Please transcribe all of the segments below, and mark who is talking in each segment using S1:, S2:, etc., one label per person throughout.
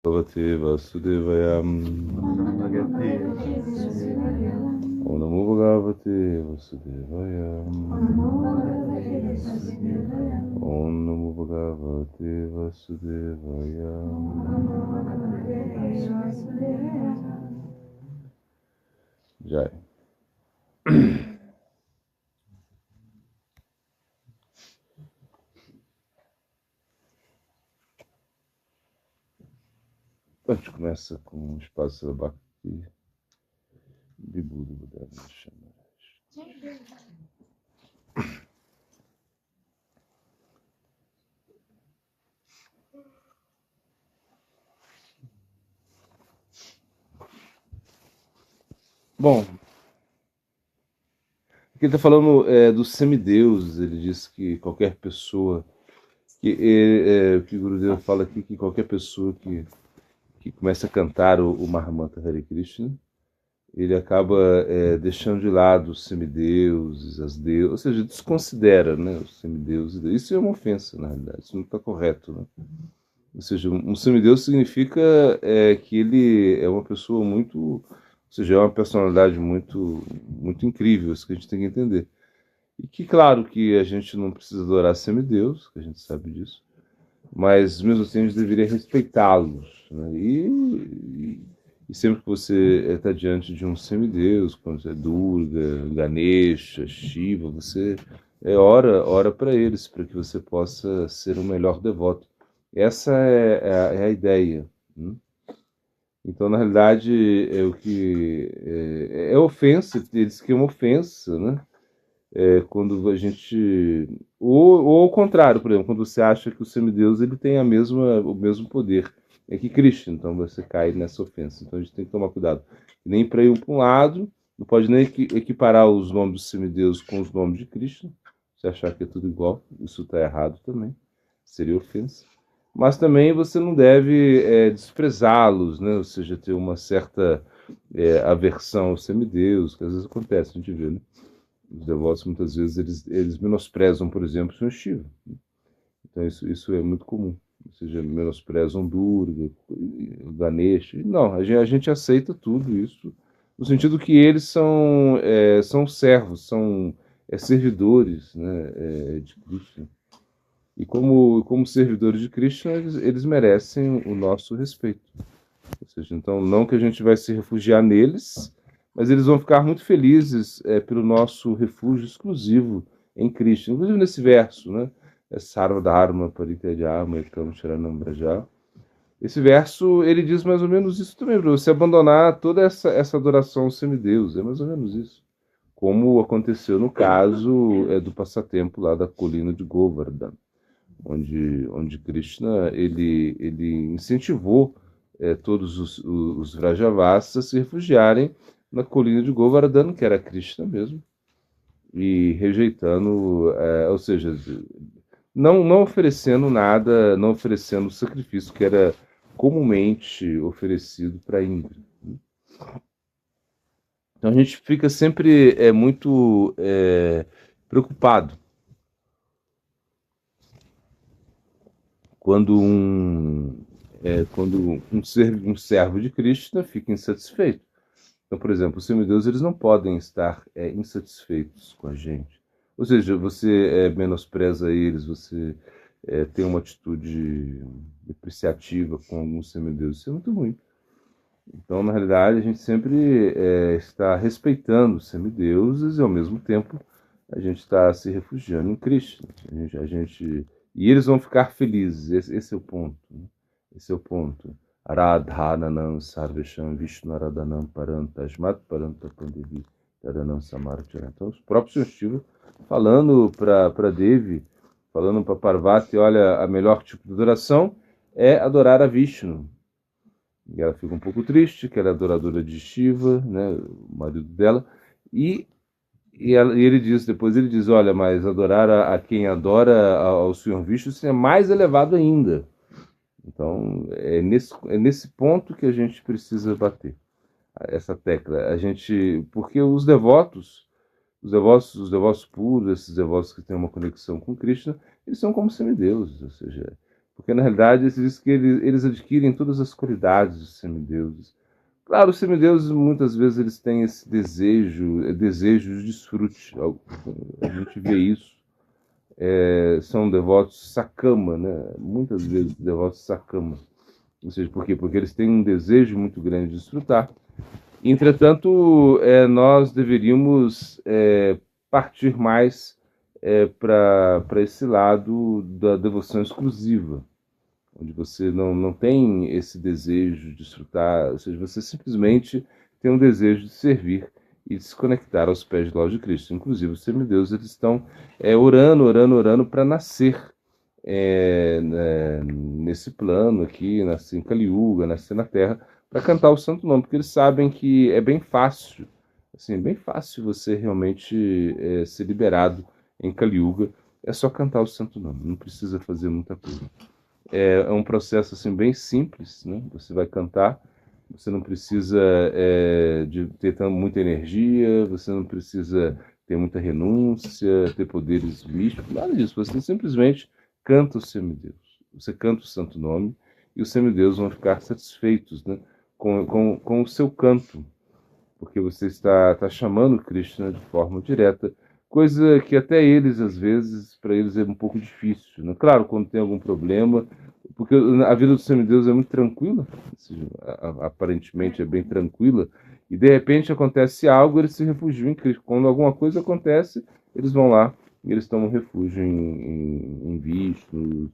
S1: Bhagavate Vasudevaya. Om Namo Bhagavate Vasudevaya. Om Namo Bhagavate Vasudevaya. Jai. A gente começa com o espaço da Bhakti Vibhuda Buddha Shamaraj. Bom, aqui ele está falando dos semideuses. Ele diz que qualquer pessoa, que o Gurudeva fala aqui, que qualquer pessoa que começa a cantar o Mahamantra Hare Krishna, ele acaba deixando de lado os semideuses, as deusas, ou seja, desconsidera, né, os semideuses. Isso é uma ofensa, na realidade, isso não está correto, né? Ou seja, um semideus significa que ele é uma pessoa muito, ou seja, é uma personalidade muito incrível, isso que a gente tem que entender. E que, claro, que a gente não precisa adorar semideus, que a gente sabe disso, mas mesmo assim a gente deveria respeitá-los, né? E sempre que você está diante de um semideus, quando é Durga, Ganesha, Shiva, você ora para eles, para que você possa ser o melhor devoto. Essa é a ideia, né? Então, na realidade, o que é ofensa, eles que é uma ofensa, né? Quando a gente ou ao contrário, por exemplo, quando você acha que o semideus ele tem o mesmo poder que Krishna, então você cai nessa ofensa. Então a gente tem que tomar cuidado, nem para ir para um lado, não pode nem equiparar os nomes dos semideuses com os nomes de Krishna. Se achar que é tudo igual, isso está errado também, seria ofensa. Mas também você não deve desprezá-los, né? Ou seja, ter uma certa aversão aos semideus, que às vezes acontece, a gente vê, né? Os devotos, muitas vezes, eles menosprezam, por exemplo, o Sr. Shiva. Então, isso é muito comum. Ou seja, menosprezam Durga, Ganesha. Não, a gente aceita tudo isso, no sentido que eles são servos, são servidores, né, de Krishna. E como servidores de Krishna, eles merecem o nosso respeito. Ou seja, então, não que a gente vai se refugiar neles, mas eles vão ficar muito felizes pelo nosso refúgio exclusivo em Cristo. Inclusive nesse verso, né? Sarva Dharma Parityajama Ekam Sharanam Braja. Esse verso, ele diz mais ou menos isso também, para você abandonar toda essa adoração aos semideus. É mais ou menos isso. Como aconteceu no caso do passatempo lá da colina de Govardhan, onde Krishna ele incentivou todos os Vrajavasas a se refugiarem na colina de Govardhan, que era Krishna mesmo, e rejeitando, ou seja, não oferecendo nada, não oferecendo o sacrifício que era comumente oferecido para Indra. Então a gente fica sempre muito preocupado quando um servo de Krishna fica insatisfeito. Então, por exemplo, os semideuses eles não podem estar insatisfeitos com a gente. Ou seja, você menospreza eles, você tem uma atitude depreciativa com alguns semideuses. Isso é muito ruim. Então, na realidade, a gente sempre está respeitando os semideuses e, ao mesmo tempo, a gente está se refugiando em Krishna. E eles vão ficar felizes. Esse é o ponto. Né? Esse é o ponto. Aradhananam sarvesham vishnuaradanam parantasmat parantapandevi taranam samarchana. Então, os próprios Sr. Shiva falando para Devi, falando para Parvati, olha, a melhor tipo de adoração é adorar a Vishnu. E ela fica um pouco triste, que ela é adoradora de Shiva, né, o marido dela, e depois ele diz, olha, mas adorar a quem adora ao Senhor Vishnu é mais elevado ainda. Então, é nesse ponto que a gente precisa bater essa tecla. Porque os devotos puros, esses devotos que têm uma conexão com Krishna, eles são como semideuses, ou seja, Porque na realidade se diz que eles adquirem todas as qualidades dos semideuses. Claro, os semideuses muitas vezes eles têm esse desejo de desfrute. A gente vê isso. São devotos sakama, né? Muitas vezes devotos sakama. Ou seja, por quê? Porque eles têm um desejo muito grande de desfrutar. Entretanto, nós deveríamos partir mais para esse lado da devoção exclusiva, onde você não tem esse desejo de desfrutar, ou seja, você simplesmente tem um desejo de servir e de se conectar aos pés de Lorde Cristo. Inclusive, os semideuses eles estão orando para nascer nesse plano aqui, nascer em Kali Yuga, nascer na Terra, para cantar o Santo Nome, porque eles sabem que é bem fácil, assim, é bem fácil você realmente ser liberado em Kali Yuga, é só cantar o Santo Nome, não precisa fazer muita coisa. É um processo assim bem simples, né? Você vai cantar, você não precisa de ter muita energia, você não precisa ter muita renúncia, ter poderes místicos, nada disso. Você simplesmente canta o semideus. Você canta o santo nome e os semideus vão ficar satisfeitos, né, com o seu canto, porque você está chamando Krishna de forma direta, coisa que até eles, às vezes, para eles é um pouco difícil, né? Claro, quando tem algum problema, porque a vida dos semideus é muito tranquila, aparentemente é bem tranquila, e de repente acontece algo, eles se refugiam em Cristo. Quando alguma coisa acontece, eles vão lá e eles tomam refúgio em Vishnu,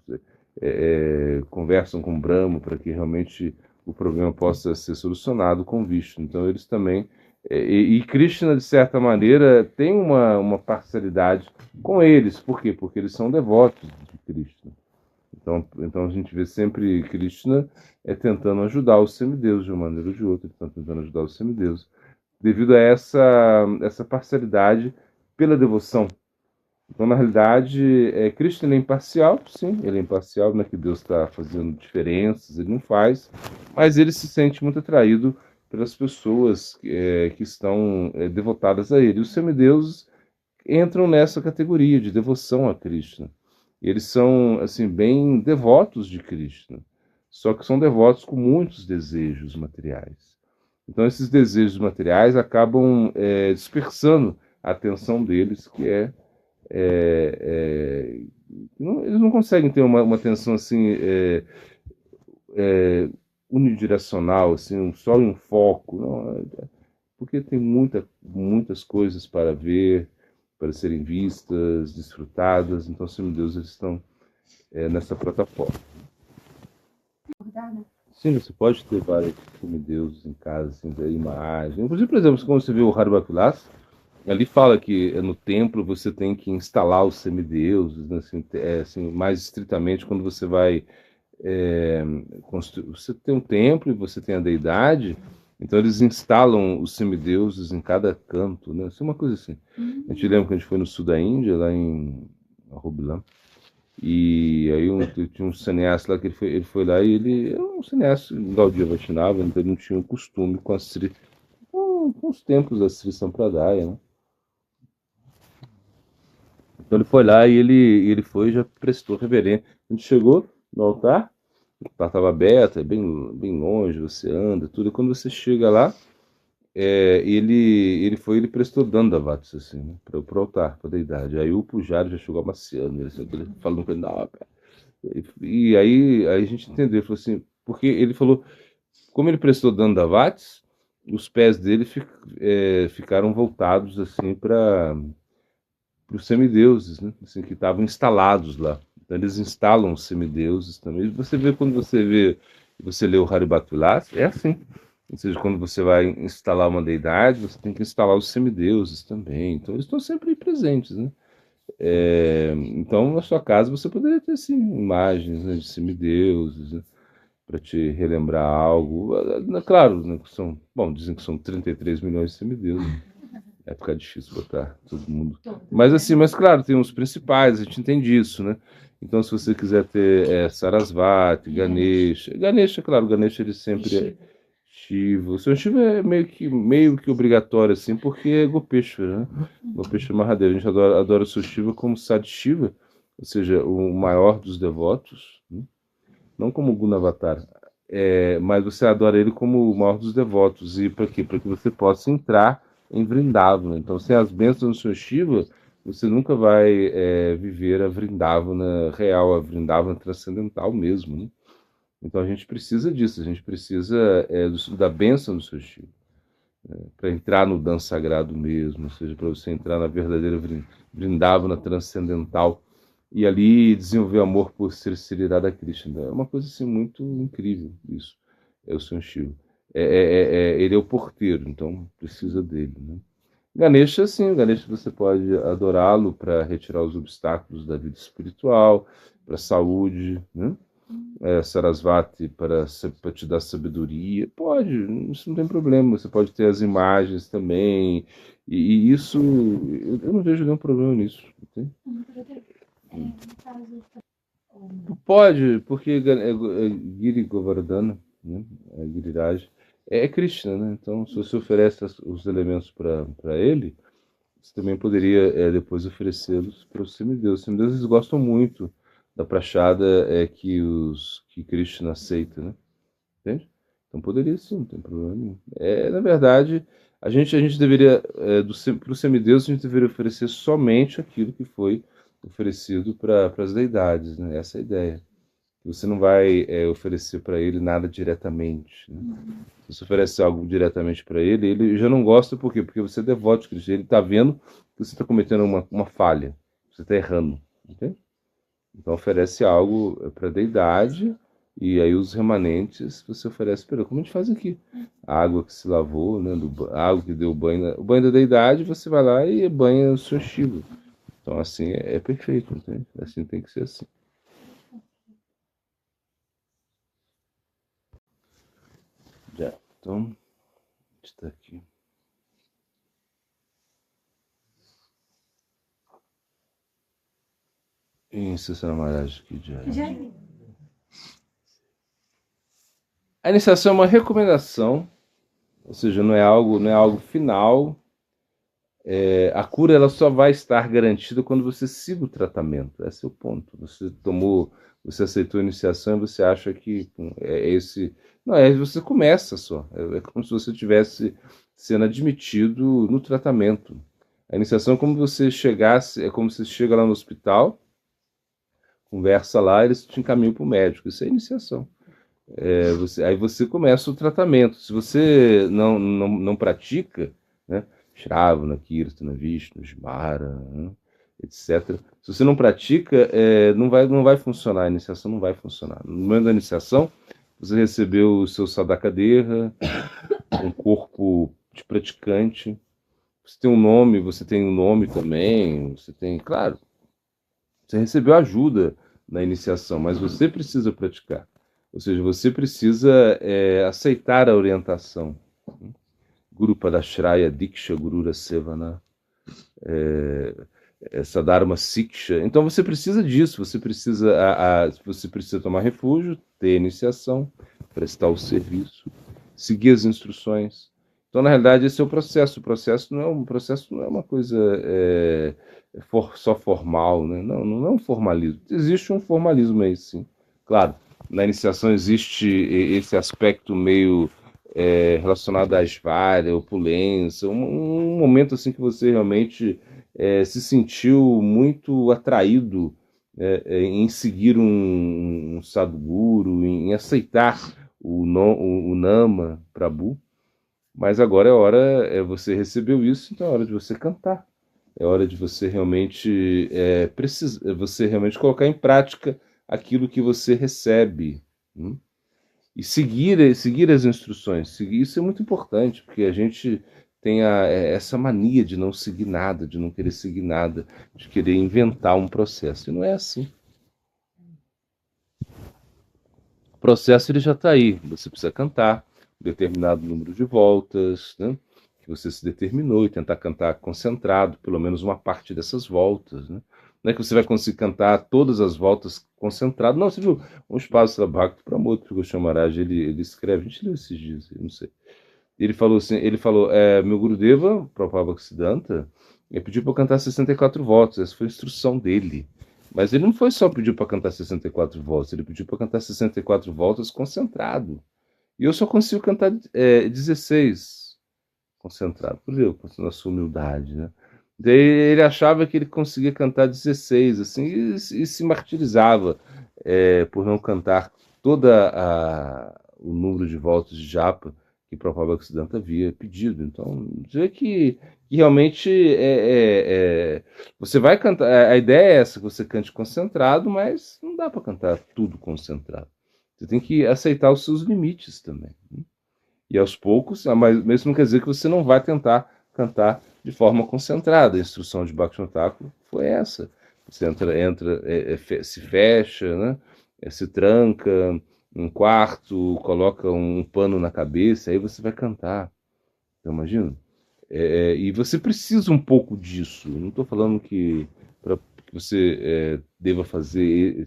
S1: conversam com Brahma para que realmente o problema possa ser solucionado com Vishnu. Então eles também e Krishna, de certa maneira, tem uma parcialidade com eles. Por quê? Porque eles são devotos de Krishna. Então a gente vê sempre Krishna tentando ajudar os semideuses de uma maneira ou de outra, ele está tentando ajudar os semideuses, devido a essa parcialidade pela devoção. Então, na realidade, Krishna é imparcial, sim, ele é imparcial, não é que Deus está fazendo diferenças, ele não faz, mas ele se sente muito atraído pelas pessoas que estão devotadas a ele. Os semideuses entram nessa categoria de devoção a Krishna. Eles são assim bem devotos de Krishna, só que são devotos com muitos desejos materiais. Então esses desejos materiais acabam dispersando a atenção deles, que eles não conseguem ter uma atenção assim unidirecional, assim, só em um foco, não, porque tem muitas coisas para ver, para serem vistas, desfrutadas. Então, Senhor Deus, eles estão nessa plataforma. Sim, você pode ter vários semideuses em casa, assim, ter imagem. Inclusive, por exemplo, quando você vê o Haribat Vilas, ali fala que no templo você tem que instalar os semideuses, né, assim, mais estritamente quando você vai você tem um templo e você tem a deidade, então eles instalam os semideuses em cada canto, né? Isso é uma coisa assim. A gente lembra que a gente foi no sul da Índia, lá em Robilam, e aí tinha um sannyasi lá que ele foi lá e ele era um sannyasi Gaudiya Vaishnava, então ele não tinha um costume com os templos da Sri Sampradaya, né? Então ele foi lá e ele foi e já prestou reverência. A gente chegou no altar, o altar estava aberto, é bem longe, você anda, tudo. E quando você chega lá, ele prestou Dandavats, assim, né, para o altar, para a deidade. Aí o Pujari já chegou amaciando, ele, assim, falando com ele, não, cara. E aí a gente entendeu, ele falou assim, porque ele falou, como ele prestou Dandavats, os pés dele ficaram voltados assim para os semideuses, né, assim, que estavam instalados lá. Então eles instalam os semideuses também. Você vê quando você lê o Haribat Vilas, é assim. Ou seja, quando você vai instalar uma deidade, você tem que instalar os semideuses também. Então eles estão sempre presentes, né? Então na sua casa você poderia ter assim, imagens, né, de semideuses, né, para te relembrar algo. Claro, né, dizem que são 33 milhões de semideuses. Vai ficar difícil botar todo mundo. Mas assim, mas claro, tem os principais, a gente entende isso, né? Então, se você quiser ter Sarasvati, Ganesha, claro, Ganesha ele sempre é Shiva. O seu Shiva é meio que obrigatório, assim, porque é Gopeshwara, né? Gopeshwara Mahadev. A gente adora o seu Shiva como Sadi Shiva, ou seja, o maior dos devotos, né? não como Gunavatar. Mas você adora ele como o maior dos devotos. E para quê? Para que você possa entrar em Vrindavana. Então, sem as bênçãos do seu Shiva, você nunca vai viver a Vrindavana real, a Vrindavana transcendental mesmo, né? Então a gente precisa disso, a gente precisa da bênção do seu Shiva, para entrar no Dan sagrado mesmo, ou seja, para você entrar na verdadeira Vrindavana transcendental e ali desenvolver amor por Sri Radha Krishna. É uma coisa assim muito incrível isso. É o Senhor Shiva. Ele é o porteiro, então precisa dele, né? Ganesha, sim, o Ganesha você pode adorá-lo para retirar os obstáculos da vida espiritual, para a saúde, né? Sarasvati para te dar sabedoria. Pode, isso não tem problema. Você pode ter as imagens também. E isso, eu não vejo nenhum problema nisso. Entende? Pode, porque é Giri Govardhana, né? Giriraj, Krishna, né? Então, se você oferece os elementos para ele, você também poderia depois oferecê-los para os semideus. Os semideus eles gostam muito da prachada que Krishna aceita, né? Entende? Então poderia sim, não tem problema nenhum. Na verdade, a gente deveria, para os semideus, a gente deveria oferecer somente aquilo que foi oferecido para as deidades, né? Essa é a ideia. Você não vai oferecer para ele nada diretamente, né? Se você oferece algo diretamente para ele, ele já não gosta, por quê? Porque você é devoto de Cristo. Ele está vendo que você está cometendo uma falha, você está errando, entende? Então oferece algo para a deidade e aí os remanentes você oferece para ele, como a gente faz aqui. A água que se lavou, né, a água que deu banho, o banho da deidade, você vai lá e banha o seu Shiva. Então assim é perfeito, entende? Assim tem que ser assim. Já. Então, está aqui. Isso, Maharaj, que já. A iniciação é uma recomendação, ou seja, não é algo final. A cura ela só vai estar garantida quando você siga o tratamento. Esse é o ponto. Você aceitou a iniciação e você acha que é esse. Não, você começa só. É como se você estivesse sendo admitido no tratamento. A iniciação é como você chegasse, é como você chega lá no hospital, conversa lá, eles te encaminham para o médico. Isso é iniciação. Aí você começa o tratamento. Se você não pratica, né? Shravana, Kirtana, Vishnu, Smara, né? etc. Se você não pratica, não vai funcionar, a iniciação não vai funcionar. No momento da iniciação, você recebeu o seu sadhakadeha, um corpo de praticante, você tem um nome também, você tem, claro, você recebeu ajuda na iniciação, mas você precisa praticar. Ou seja, você precisa aceitar a orientação. Guru Padashraya Diksha Gurura Sevana, essa Dharma Siksha. Então você precisa disso, você precisa tomar refúgio, ter iniciação, prestar o serviço, seguir as instruções. Então, na realidade, esse é o processo. O processo não é uma coisa só formal, né? Não é um formalismo. Existe um formalismo aí, sim. Claro, na iniciação existe esse aspecto meio relacionado à esvária, opulência, um momento assim que você realmente se sentiu muito atraído em seguir um sadguru, em aceitar o Nama Prabhu, mas agora você recebeu isso, então é hora de você cantar. É hora de você realmente você realmente colocar em prática aquilo que você recebe. E seguir as instruções. Isso é muito importante, porque a gente tem essa mania de não seguir nada, de não querer seguir nada, de querer inventar um processo. E não é assim. O processo ele já está aí. Você precisa cantar um determinado número de voltas, né? Que você se determinou e tentar cantar concentrado, pelo menos uma parte dessas voltas, né? Não é que você vai conseguir cantar todas as voltas concentrado. Não, você viu um espaço da Bhakti Pramod, que o Goswami Maharaj, ele escreve, a gente leu esses dias, eu não sei. Ele falou assim, meu Gurudeva, Prabhupada Bhaktisiddhanta, pediu para eu cantar 64 voltas, essa foi a instrução dele. Mas ele não foi só pedir para cantar 64 voltas, ele pediu para cantar 64 voltas concentrado. E eu só consigo cantar 16 concentrado, por Deus, na sua humildade, né? Daí ele achava que ele conseguia cantar 16, assim, e se martirizava por não cantar o número de voltas de japa que Prabhupada Bhaktisiddhanta havia pedido. Então, dizer que realmente você vai cantar. A ideia é essa, que você cante concentrado, mas não dá para cantar tudo concentrado. Você tem que aceitar os seus limites também. E aos poucos, mas isso não quer dizer que você não vai tentar cantar de forma concentrada. A instrução de Bhaktivinoda Thakur foi essa. Você se fecha, né? Se tranca um quarto, coloca um pano na cabeça, aí você vai cantar. Então, imagina? E você precisa um pouco disso. Eu não estou falando que você deva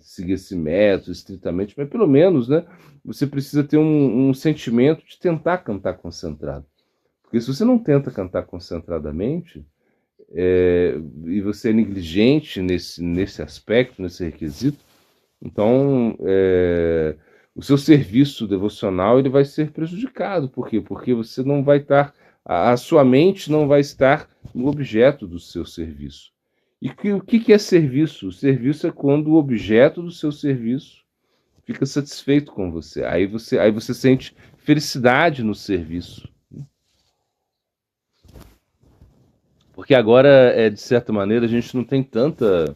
S1: seguir esse método estritamente, mas pelo menos, né, você precisa ter um sentimento de tentar cantar concentrado. Porque se você não tenta cantar concentradamente, e você é negligente nesse aspecto, nesse requisito, então o seu serviço devocional ele vai ser prejudicado. Por quê? Porque você não vai estar, a sua mente não vai estar no objeto do seu serviço. E o que é serviço? O serviço é quando o objeto do seu serviço fica satisfeito com você. Aí você sente felicidade no serviço. Porque agora, de certa maneira, a gente não tem tanta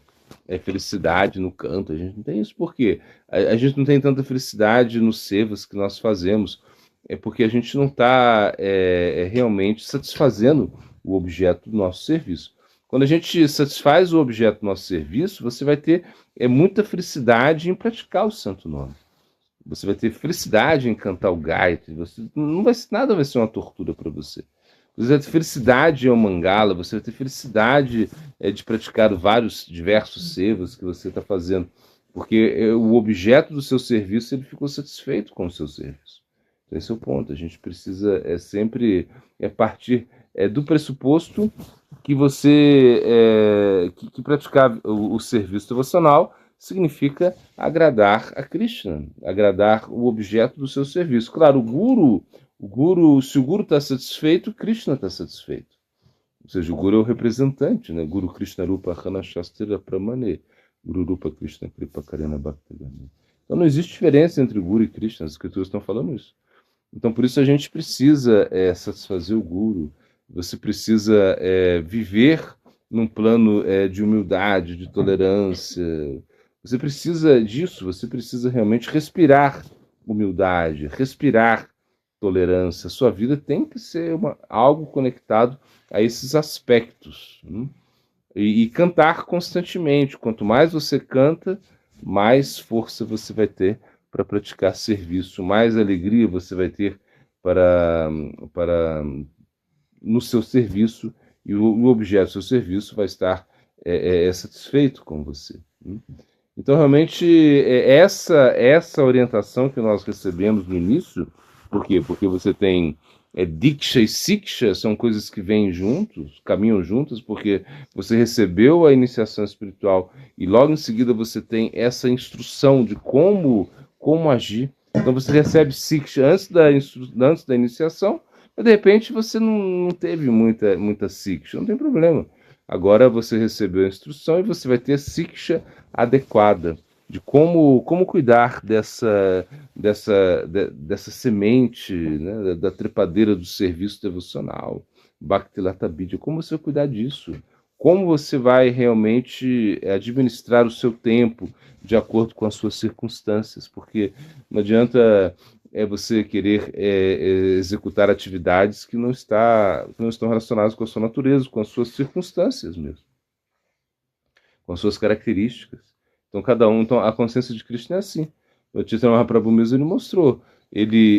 S1: felicidade no canto. A gente não tem isso porque a gente não tem tanta felicidade nos sevas que nós fazemos. É porque a gente não está realmente satisfazendo o objeto do nosso serviço. Quando a gente satisfaz o objeto do nosso serviço, você vai ter muita felicidade em praticar o santo nome. Você vai ter felicidade em cantar o Gayatri. Nada vai ser uma tortura para você. Você vai ter felicidade ao Mangala, você vai ter felicidade de praticar diversos sevas que você está fazendo, porque o objeto do seu serviço ele ficou satisfeito com o seu serviço. Então, esse é o ponto. A gente precisa sempre partir do pressuposto que que praticar o serviço devocional significa agradar a Krishna, agradar o objeto do seu serviço. Claro, se o Guru está satisfeito, Krishna está satisfeito. Ou seja, o Guru é o representante, né? Guru Krishna Rupa Hana Shastra Pramane, Guru Rupa Krishna Kripa Karena Bhaktagani. Então não existe diferença entre Guru e Krishna, as escrituras estão falando isso. Então por isso a gente precisa satisfazer o Guru, você precisa viver num plano de humildade, de tolerância. Você precisa disso, você precisa realmente respirar humildade, respirar tolerância. Sua vida tem que ser algo conectado a esses aspectos. E cantar constantemente. Quanto mais você canta, mais força você vai ter para praticar serviço, mais alegria você vai ter para no seu serviço, e o objeto do seu serviço vai estar satisfeito com você. Então, realmente, essa orientação que nós recebemos no início, por quê? Porque você tem Diksha e Siksha, são coisas que vêm juntos, caminham juntas, porque você recebeu a iniciação espiritual e logo em seguida você tem essa instrução de como agir. Então você recebe Siksha antes da iniciação, mas de repente você não teve muita Siksha, não tem problema. Agora você recebeu a instrução e você vai ter a Siksha adequada de como cuidar dessa semente, né, da trepadeira do serviço devocional, Bhakti Lata Vidya, como você vai cuidar disso? Como você vai realmente administrar o seu tempo de acordo com as suas circunstâncias? Porque não adianta você querer executar atividades que não estão relacionadas com a sua natureza, com as suas circunstâncias mesmo, com as suas características. Então a consciência de Krishna é assim. O Chaitanya Mahaprabhu mesmo ele mostrou.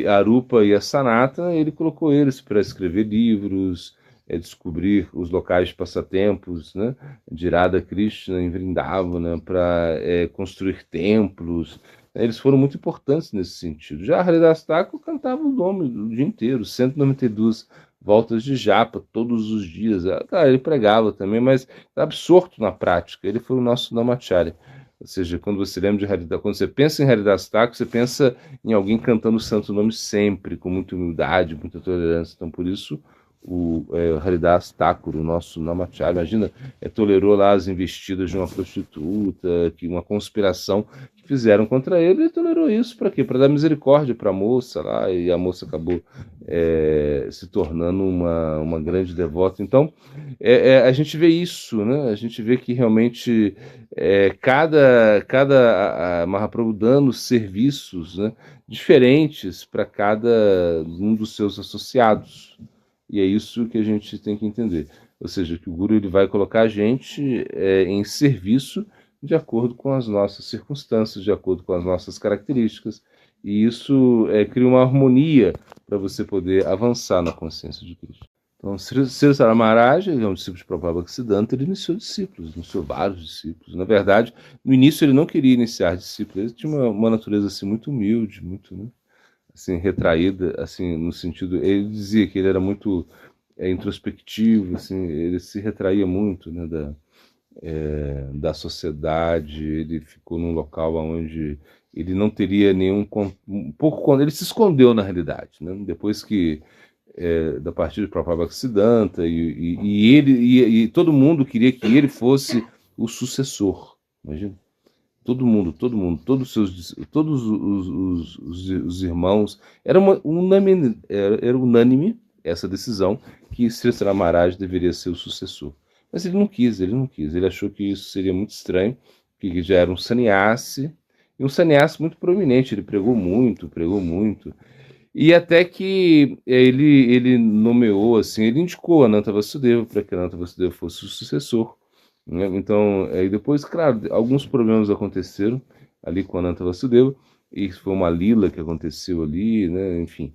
S1: A Arupa e a Sanatana, ele colocou eles para escrever livros, descobrir os locais de passatempos, né, de Radha Krishna em Vrindavana, para construir templos. Eles foram muito importantes nesse sentido. Já Haridas Thakur cantava o nome o dia inteiro, 192 voltas de japa todos os dias. Claro, ele pregava também, mas absorto na prática. Ele foi o nosso Namacharya. Ou seja, quando você lembra de Haridas, quando você pensa em Haridas Thakur, você pensa em alguém cantando o santo nome sempre, com muita humildade, muita tolerância. Então, por isso, o Haridas Thakur, o nosso Namacharya, imagina, tolerou lá as investidas de uma prostituta, que uma conspiração que fizeram contra ele, ele tolerou isso para quê? Para dar misericórdia para a moça lá, e a moça acabou se tornando uma grande devota. Então, a gente vê isso, né? A gente vê que realmente cada Mahaprabhu dando serviços, né, diferentes para cada um dos seus associados. E é isso que a gente tem que entender. Ou seja, que o Guru ele vai colocar a gente em serviço de acordo com as nossas circunstâncias, de acordo com as nossas características. E isso cria uma harmonia para você poder avançar na consciência de Cristo. Então, Sri Sri Maharaj, ele é um discípulo de Prabhupada Bhaktisiddhanta, ele iniciou discípulos, iniciou vários discípulos. Na verdade, no início ele não queria iniciar discípulos, ele tinha uma natureza assim, muito humilde, muito, né, assim, retraída, assim, no sentido, ele dizia que ele era muito introspectivo, assim, ele se retraía muito, né, da sociedade, ele ficou num local onde ele não teria um pouco quando ele se escondeu na realidade, né? Depois que da partida de Prabhupada Bhaktisiddhanta e todo mundo queria que ele fosse o sucessor, imagina. Todo mundo, todos os irmãos, era unânime essa decisão que Sri Maharaj deveria ser o sucessor. Mas ele não quis, ele achou que isso seria muito estranho, que já era um sannyasi, e um sannyasi muito proeminente, ele pregou muito, e até que ele nomeou, assim, ele indicou Ananta Vasudeva para que Ananta Vasudeva fosse o sucessor, né? Então, depois, claro, alguns problemas aconteceram ali com Ananta Vasudeva, e foi uma lila que aconteceu ali, né? Enfim.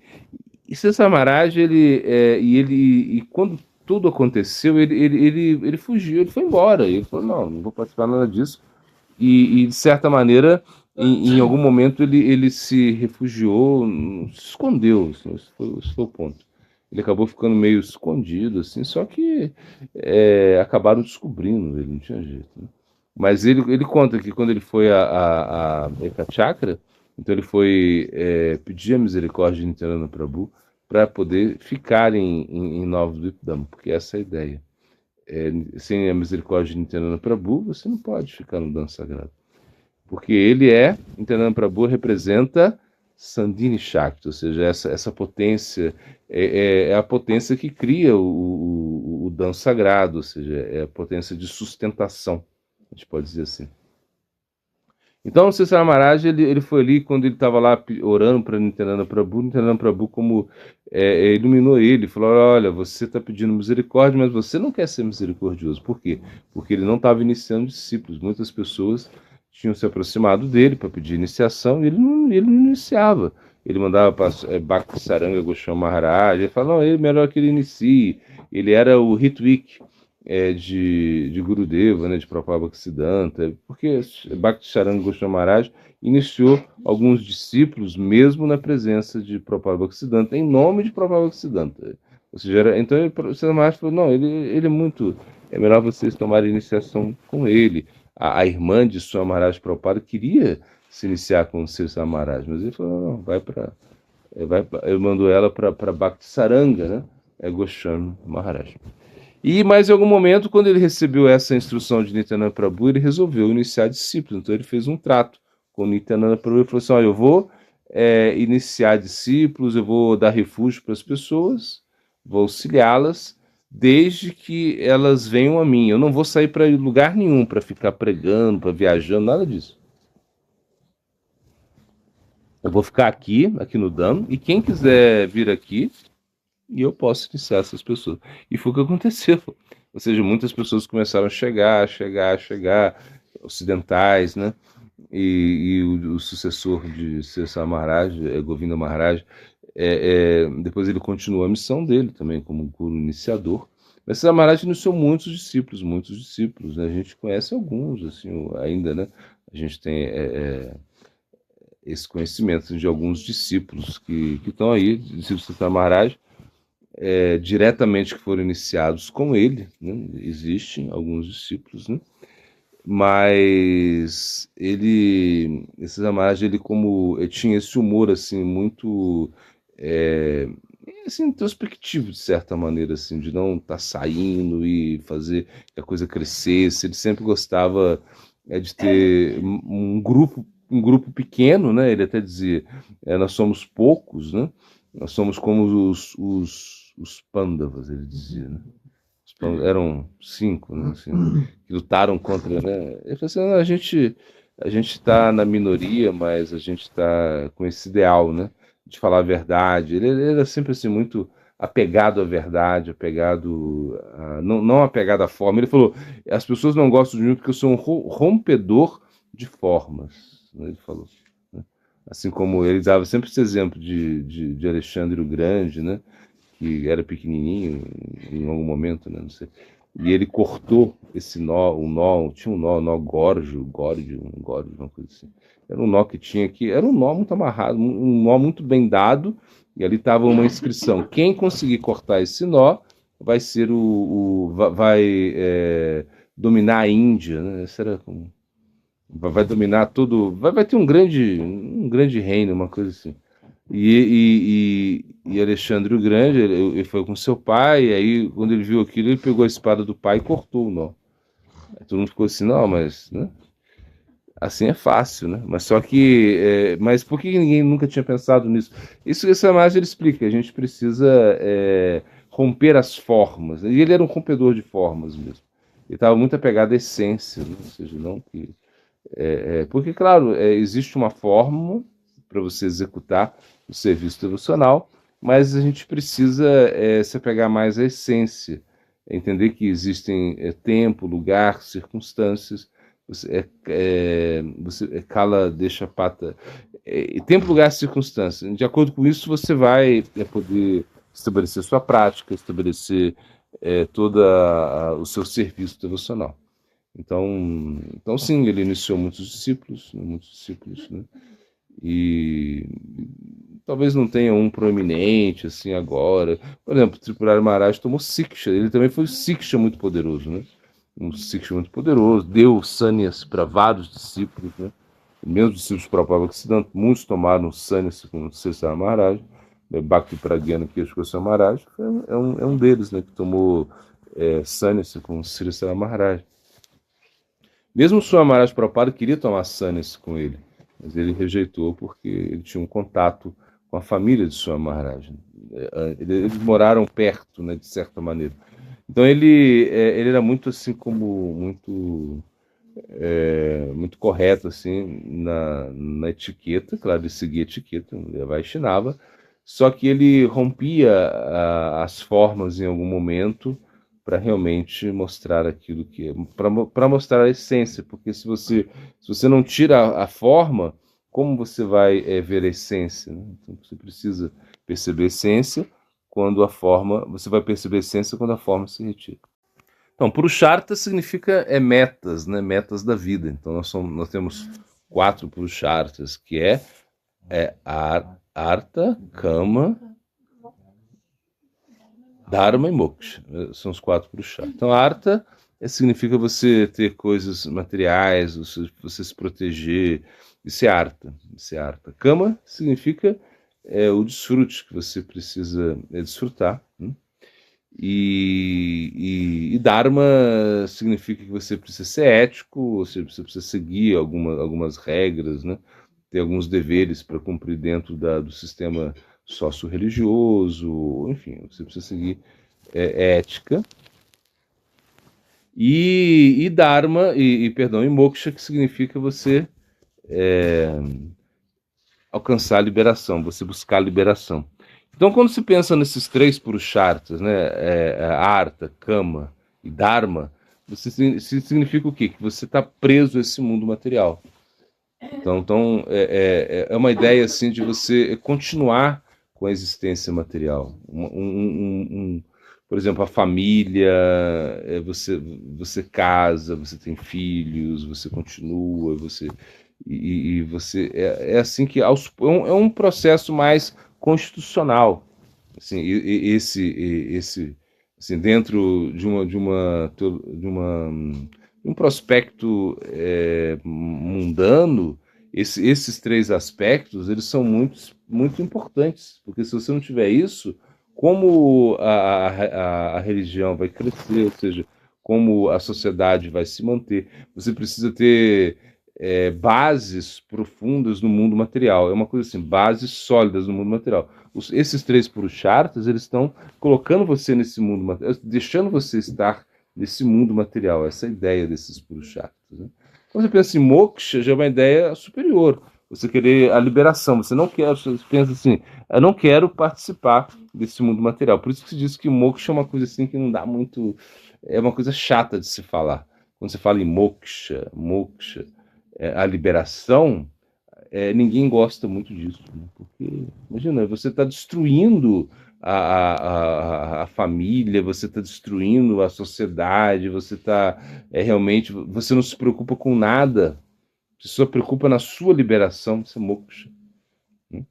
S1: E Cesar Maharaj, e quando tudo aconteceu, ele fugiu, ele foi embora, ele falou, não vou participar nada disso, e de certa maneira, em algum momento, ele se refugiou, se escondeu, assim, esse foi o ponto. Ele acabou ficando meio escondido, assim, só que acabaram descobrindo ele, não tinha jeito, né? Mas ele conta que quando ele foi a Ekachakra, então ele foi pedir a misericórdia de Nityananda Prabhu para poder ficar em Nova Dvipdam, porque essa é a ideia. Sem a misericórdia de Nityananda Prabhu, você não pode ficar no dança sagrado. Porque Nityananda Prabhu representa Sandhini Shakti, ou seja, essa potência é a potência que cria o dança sagrado, ou seja, é a potência de sustentação, a gente pode dizer assim. Então, o Cesar Maharaj, ele foi ali, quando ele estava lá orando para Nityananda Prabhu, como iluminou ele, falou, olha, você está pedindo misericórdia, mas você não quer ser misericordioso. Por quê? Porque ele não estava iniciando discípulos. Muitas pessoas tinham se aproximado dele para pedir iniciação, e ele não iniciava. Ele mandava para Bhakti Saranga Goswami Maharaj, ele falava, não, melhor que ele inicie. Ele era o Ritwik, de Gurudeva, né, de Prabhupada Bhaktisiddhanta, porque Bhakti Saranga Goswami Maharaj iniciou alguns discípulos mesmo na presença de Prabhupada Bhaktisiddhanta, em nome de Prabhupada Bhaktisiddhanta. Ou seja, então o Cesar Maharaj falou, não, ele é muito, é melhor vocês tomarem iniciação com ele. A irmã de Swami Maharaj Prabhupada queria se iniciar com o Cesar Maharaj, mas ele falou, não, ele mandou ela para Bhakti Saranga, né, Goswami Maharaj. E mais em algum momento, quando ele recebeu essa instrução de Nityananda Prabhu, ele resolveu iniciar discípulos. Então ele fez um trato com Nityananda Prabhu e falou assim, olha, eu vou iniciar discípulos, eu vou dar refúgio para as pessoas, vou auxiliá-las, desde que elas venham a mim. Eu não vou sair para lugar nenhum para ficar pregando, para viajando, nada disso. Eu vou ficar aqui no Dham, e quem quiser vir aqui, e eu posso iniciar essas pessoas. E foi o que aconteceu. Ou seja, muitas pessoas começaram a chegar, ocidentais, né? E o sucessor de Cesar Maharaj, Govinda Maharaj, depois ele continuou a missão dele também como guru iniciador. Mas Cesar Maharaj iniciou muitos discípulos, né? A gente conhece alguns, assim, ainda, né? A gente tem esse conhecimento de alguns discípulos que estão aí, discípulos de Cesar Maharaj, diretamente que foram iniciados com ele, né? Existem alguns discípulos, né? Mas esse Ramaj, ele tinha esse humor assim muito é, assim, introspectivo de certa maneira, assim, de não estar saindo e fazer que a coisa crescesse. Ele sempre gostava de ter um grupo pequeno, né? Ele até dizia, nós somos poucos, né? Nós somos como os Pandavas, ele dizia, né? Eram 5, né, assim, que lutaram contra, né? Ele falou assim, "Não, a gente está na minoria, mas a gente está com esse ideal, né? De falar a verdade." Ele era sempre assim muito apegado à verdade, apegado não apegado à forma. Ele falou, as pessoas não gostam de mim porque eu sou um rompedor de formas, né? Ele falou, né? Assim como ele dava sempre esse exemplo de Alexandre o Grande, né? Que era pequenininho em algum momento, né? Não sei. E ele cortou esse nó, tinha um nó górgio, uma coisa assim. Era um nó que tinha aqui, era um nó muito amarrado, um nó muito bem dado, e ali estava uma inscrição. Quem conseguir cortar esse nó vai ser vai dominar a Índia, né? Essa era vai dominar tudo, vai ter um grande reino, uma coisa assim. E Alexandre o Grande, ele foi com seu pai, e aí quando ele viu aquilo, ele pegou a espada do pai e cortou o nó. Aí todo mundo ficou assim, não, mas né? Assim é fácil, né? Mas só que, mas por que ninguém nunca tinha pensado nisso? Essa imagem ele explica, a gente precisa romper as formas. E ele era um rompedor de formas mesmo. Ele estava muito apegado à essência, né? Ou seja, não que porque, claro, existe uma forma para você executar o serviço devocional, mas a gente precisa se apegar mais à essência, entender que existem tempo, lugar, circunstâncias. Você cala, deixa a pata. Tempo, lugar, circunstâncias. De acordo com isso, você vai poder estabelecer sua prática, estabelecer todo o seu serviço devocional. Então sim, ele iniciou muitos discípulos, né? E talvez não tenha um proeminente assim agora. Por exemplo, o Tripurari Maharaj tomou Siksha, ele também foi um Siksha muito poderoso, né? Um Siksha muito poderoso, deu sannyas para vários discípulos, né? Mesmo discípulos de Prabhupada Bhaktisiddhanta, muitos tomaram sannyas com o Cesar Maharaj, Bhakti Pragyana Keshwara Maharaj, é um deles, né? Que tomou sannyas com o Cesar Maharaj. Mesmo o Swami Maharaj Prabhupada queria tomar sannyas com ele, mas ele rejeitou porque ele tinha um contato com a família de Swami Maharaj. Eles moraram perto, né, de certa maneira. Então ele era muito assim como muito correto assim na etiqueta, claro, ele seguia a etiqueta, ele Vaishnava, só que ele rompia as formas em algum momento para realmente mostrar aquilo que é, para mostrar a essência, porque se você não tira a forma, como você vai ver a essência, né? Então você precisa perceber a essência quando a forma, você vai perceber a essência quando a forma se retira. Então, Purushartha significa metas, né? Metas da vida. Então nós temos 4 Purusharthas, que Artha, Kama, Dharma e Moksha. São os 4 Purusharthas. Então, Artha significa você ter coisas materiais, você se proteger. Isso é Artha. Kama significa o desfrute que você precisa desfrutar. Né? E Dharma significa que você precisa ser ético, você precisa seguir algumas regras, né? Ter alguns deveres para cumprir dentro do sistema sócio-religioso, enfim, você precisa seguir ética. E Dharma, perdão, e Moksha, que significa você alcançar a liberação, você buscar a liberação. Então, quando se pensa nesses 3 Purusharthas, né, Artha, Kama e Dharma, significa o quê? Que você está preso a esse mundo material. Então é uma ideia assim de você continuar com a existência material. Por exemplo, a família, você casa, você tem filhos, você continua, você assim que é um processo mais constitucional, assim, esse assim, dentro de uma Um prospecto mundano, esses três aspectos, eles são muito importantes, porque se você não tiver isso, como a religião vai crescer, ou seja, como a sociedade vai se manter, você precisa ter bases profundas no mundo material. É uma coisa assim, bases sólidas no mundo material. Esses três purusharthas, eles estão colocando você nesse mundo material, deixando você estar nesse mundo material, essa é a ideia desses purusharthas. Né? Quando você pensa em moksha, já é uma ideia superior. Você querer a liberação, você não quer, você pensa assim, eu não quero participar desse mundo material. Por isso que se diz que moksha é uma coisa assim que não dá muito, é uma coisa chata de se falar. Quando você fala em moksha, a liberação, ninguém gosta muito disso, né? Porque, imagina, você está destruindo a família, você está destruindo a sociedade, você está realmente, você não se preocupa com nada, você só se preocupa na sua liberação, isso é moksha. Né?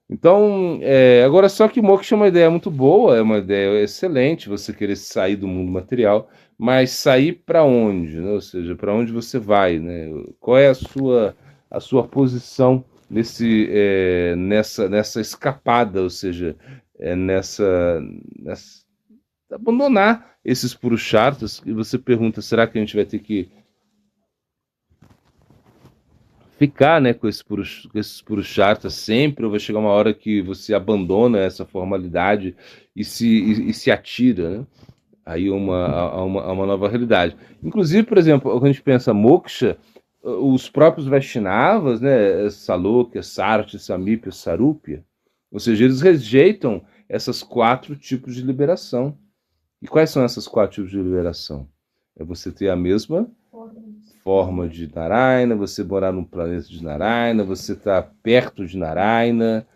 S1: Então, agora só que moksha é uma ideia muito boa, é uma ideia excelente, você querer sair do mundo material, mas sair para onde, né? Ou seja, para onde você vai, né? Qual é a sua posição nessa escapada, ou seja, nessa abandonar esses purusharthas, e você pergunta, será que a gente vai ter que ficar, né, com esses purusharthas sempre, ou vai chegar uma hora que você abandona essa formalidade e se atira, né? Aí a uma nova realidade. Inclusive, por exemplo, quando a gente pensa moksha, os próprios Vaishnavas, né, Salokya, Sarti, Samipya, Sarupya, ou seja, eles rejeitam essas quatro tipos de liberação. E quais são essas quatro tipos de liberação? É você ter a mesma forma de Narayana, você morar num planeta de Narayana, você estar perto de Narayana,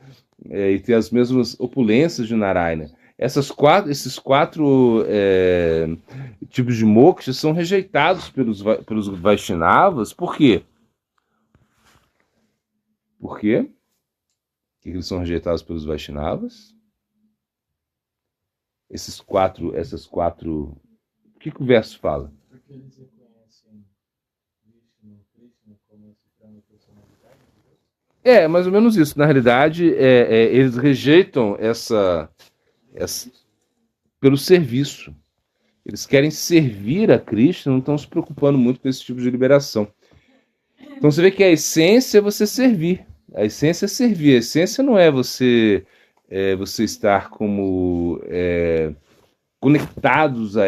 S1: e ter as mesmas opulências de Narayana. Esses quatro tipos de moksha são rejeitados pelos Vaishnavas. Por quê? Por quê? Por que eles são rejeitados pelos Vaishnavas? Essas quatro. O que o verso fala?
S2: Porque eles reconhecem Krishna como a suprema personalidade de Deus?
S1: É, mais ou menos isso. Na realidade, eles rejeitam essa pelo serviço. Eles querem servir a Krishna, não estão se preocupando muito com esse tipo de liberação. Então você vê que a essência é você servir. A essência é servir. A essência não é você estar como conectados a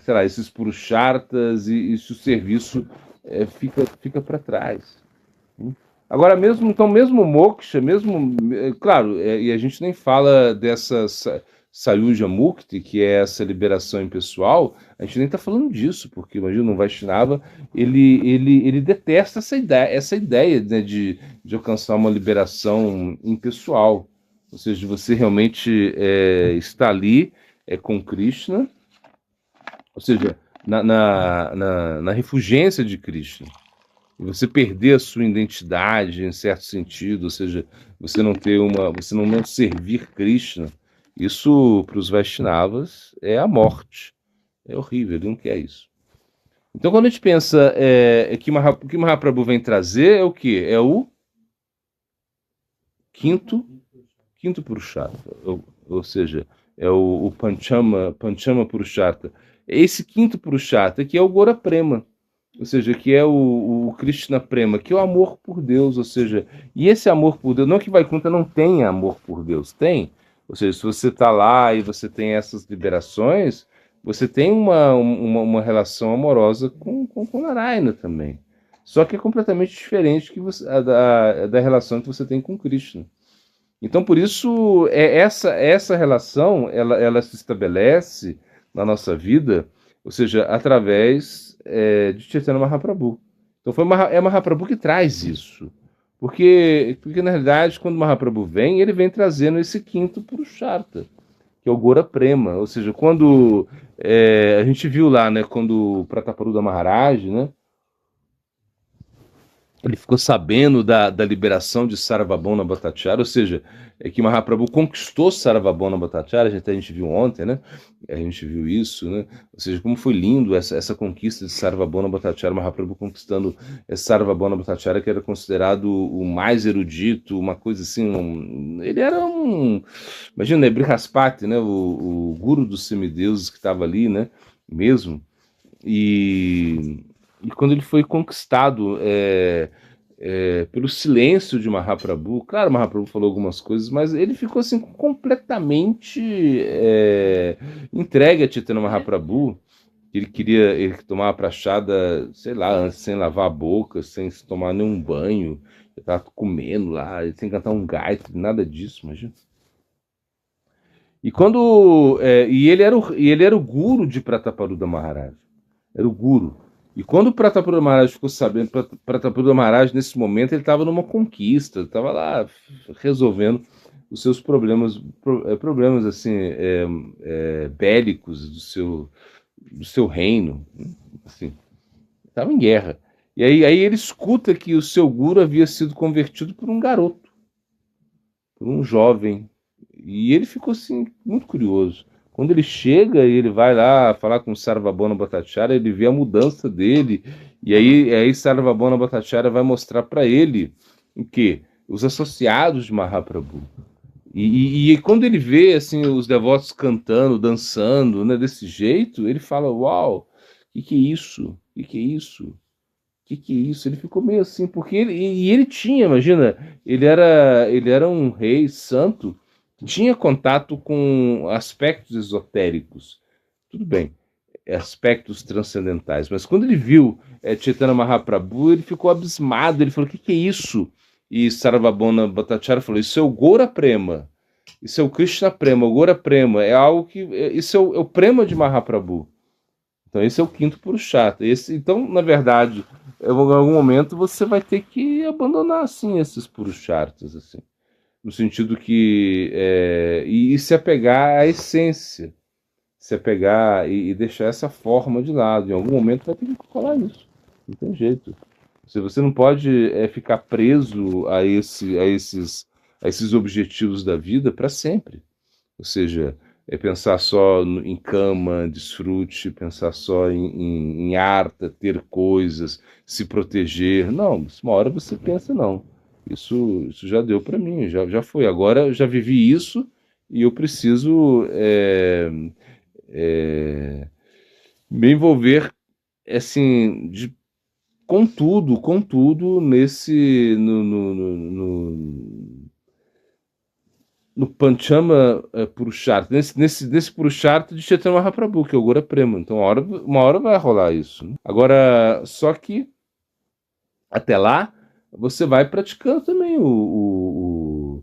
S1: sei lá, esses purusharthas e se o serviço fica para trás. Agora mesmo, então mesmo moksha, claro, e a gente nem fala dessa Sayuja Mukti, que é essa liberação impessoal, a gente nem está falando disso, porque imagina, um Vaishnava, ele detesta essa ideia, né, de alcançar uma liberação impessoal, ou seja, você realmente está ali com Krishna, ou seja, na refulgência de Krishna. E você perder a sua identidade em certo sentido, ou seja, você não servir Krishna, isso para os Vaishnavas é a morte. É horrível, ele não quer isso. Então quando a gente pensa o que Mahaprabhu vem trazer é o quê? É o quinto Purushartha, ou seja, é o Panchama Purushartha. Esse quinto Purushartha que é o Gora Prema, ou seja, que é o Krishna Prema, que é o amor por Deus, ou seja, e esse amor por Deus, não que Vaikuntha não tenha amor por Deus, tem, ou seja, se você está lá e você tem essas liberações, você tem uma relação amorosa com Narayana também, só que é completamente diferente da relação que você tem com Krishna. Então, por isso, essa relação, ela se estabelece na nossa vida, ou seja, através de Chaitanya Mahaprabhu. Então, é Mahaprabhu que traz isso. Porque, na realidade, quando Mahaprabhu vem, ele vem trazendo esse quinto Purushartha, que é o Gora Prema. Ou seja, quando a gente viu lá, né, quando o Prataparuda Maharaj, né, ele ficou sabendo da liberação de Sarvabhauma Bhattacharya, ou seja, é que Mahaprabhu conquistou Sarvabhauma Bhattacharya, a gente viu ontem, né? A gente viu isso, né? Ou seja, como foi lindo essa conquista de Sarvabhauma Bhattacharya, Mahaprabhu conquistando Sarvabhauma Bhattacharya, que era considerado o mais erudito, uma coisa assim, ele era imagina, né, Brihaspati, né? O guru dos semideuses que estava ali, né? Mesmo, e quando ele foi conquistado pelo silêncio de Mahaprabhu, claro, Mahaprabhu falou algumas coisas, mas ele ficou assim completamente entregue a Chaitanya Mahaprabhu. Ele tomava prachada, sei lá, antes, sem lavar a boca, sem tomar nenhum banho, ele estava comendo lá, sem cantar um gaita, nada disso, imagina. E ele era o guru de Prataparuda Maharaj. Era o guru. E quando o Prataparudra Maharaj ficou sabendo, Prataparudra Maharaj, nesse momento, ele estava numa conquista, estava lá resolvendo os seus problemas assim, bélicos do seu reino. Assim, estava em guerra. E aí ele escuta que o seu guru havia sido convertido por um garoto, por um jovem. E ele ficou assim, muito curioso. Quando ele chega e ele vai lá falar com o Sarvabhauma Bhattacharya, ele vê a mudança dele. E aí Sarvabhauma Bhattacharya vai mostrar para ele o quê? Os associados de Mahaprabhu. E quando ele vê assim os devotos cantando, dançando, né, desse jeito, ele fala: Uau, que é isso? Que é isso? Que é isso? Ele ficou meio assim, porque ele tinha, imagina, ele era um rei santo, tinha contato com aspectos esotéricos, tudo bem, aspectos transcendentais, mas quando ele viu Chaitanya Mahaprabhu, ele ficou abismado, ele falou: que é isso? E Sarvabhauma Bhattacharya falou: isso é o Gaura Prema, isso é o Krishna Prema, o Gaura Prema, é algo que, isso é o Prema de Mahaprabhu. Então esse é o quinto Purushartha. Então, na verdade, em algum momento você vai ter que abandonar assim esses Purusharthas, assim, no sentido que e se apegar à essência, se apegar e deixar essa forma de lado. Em algum momento vai ter que colar isso. Não tem jeito. Você não pode ficar preso a esses objetivos da vida para sempre. Ou seja, pensar só em cama, desfrute, pensar só em harta, ter coisas, se proteger. Não, uma hora você pensa: não, isso já deu para mim, já foi. Agora eu já vivi isso e eu preciso me envolver assim, com tudo nesse no Panchama Purushartha, nesse Purushartha de Chaitanya Mahaprabhu, que é o Gaura Prema. Então uma hora vai rolar isso, né? Agora, só que até lá você vai praticando também o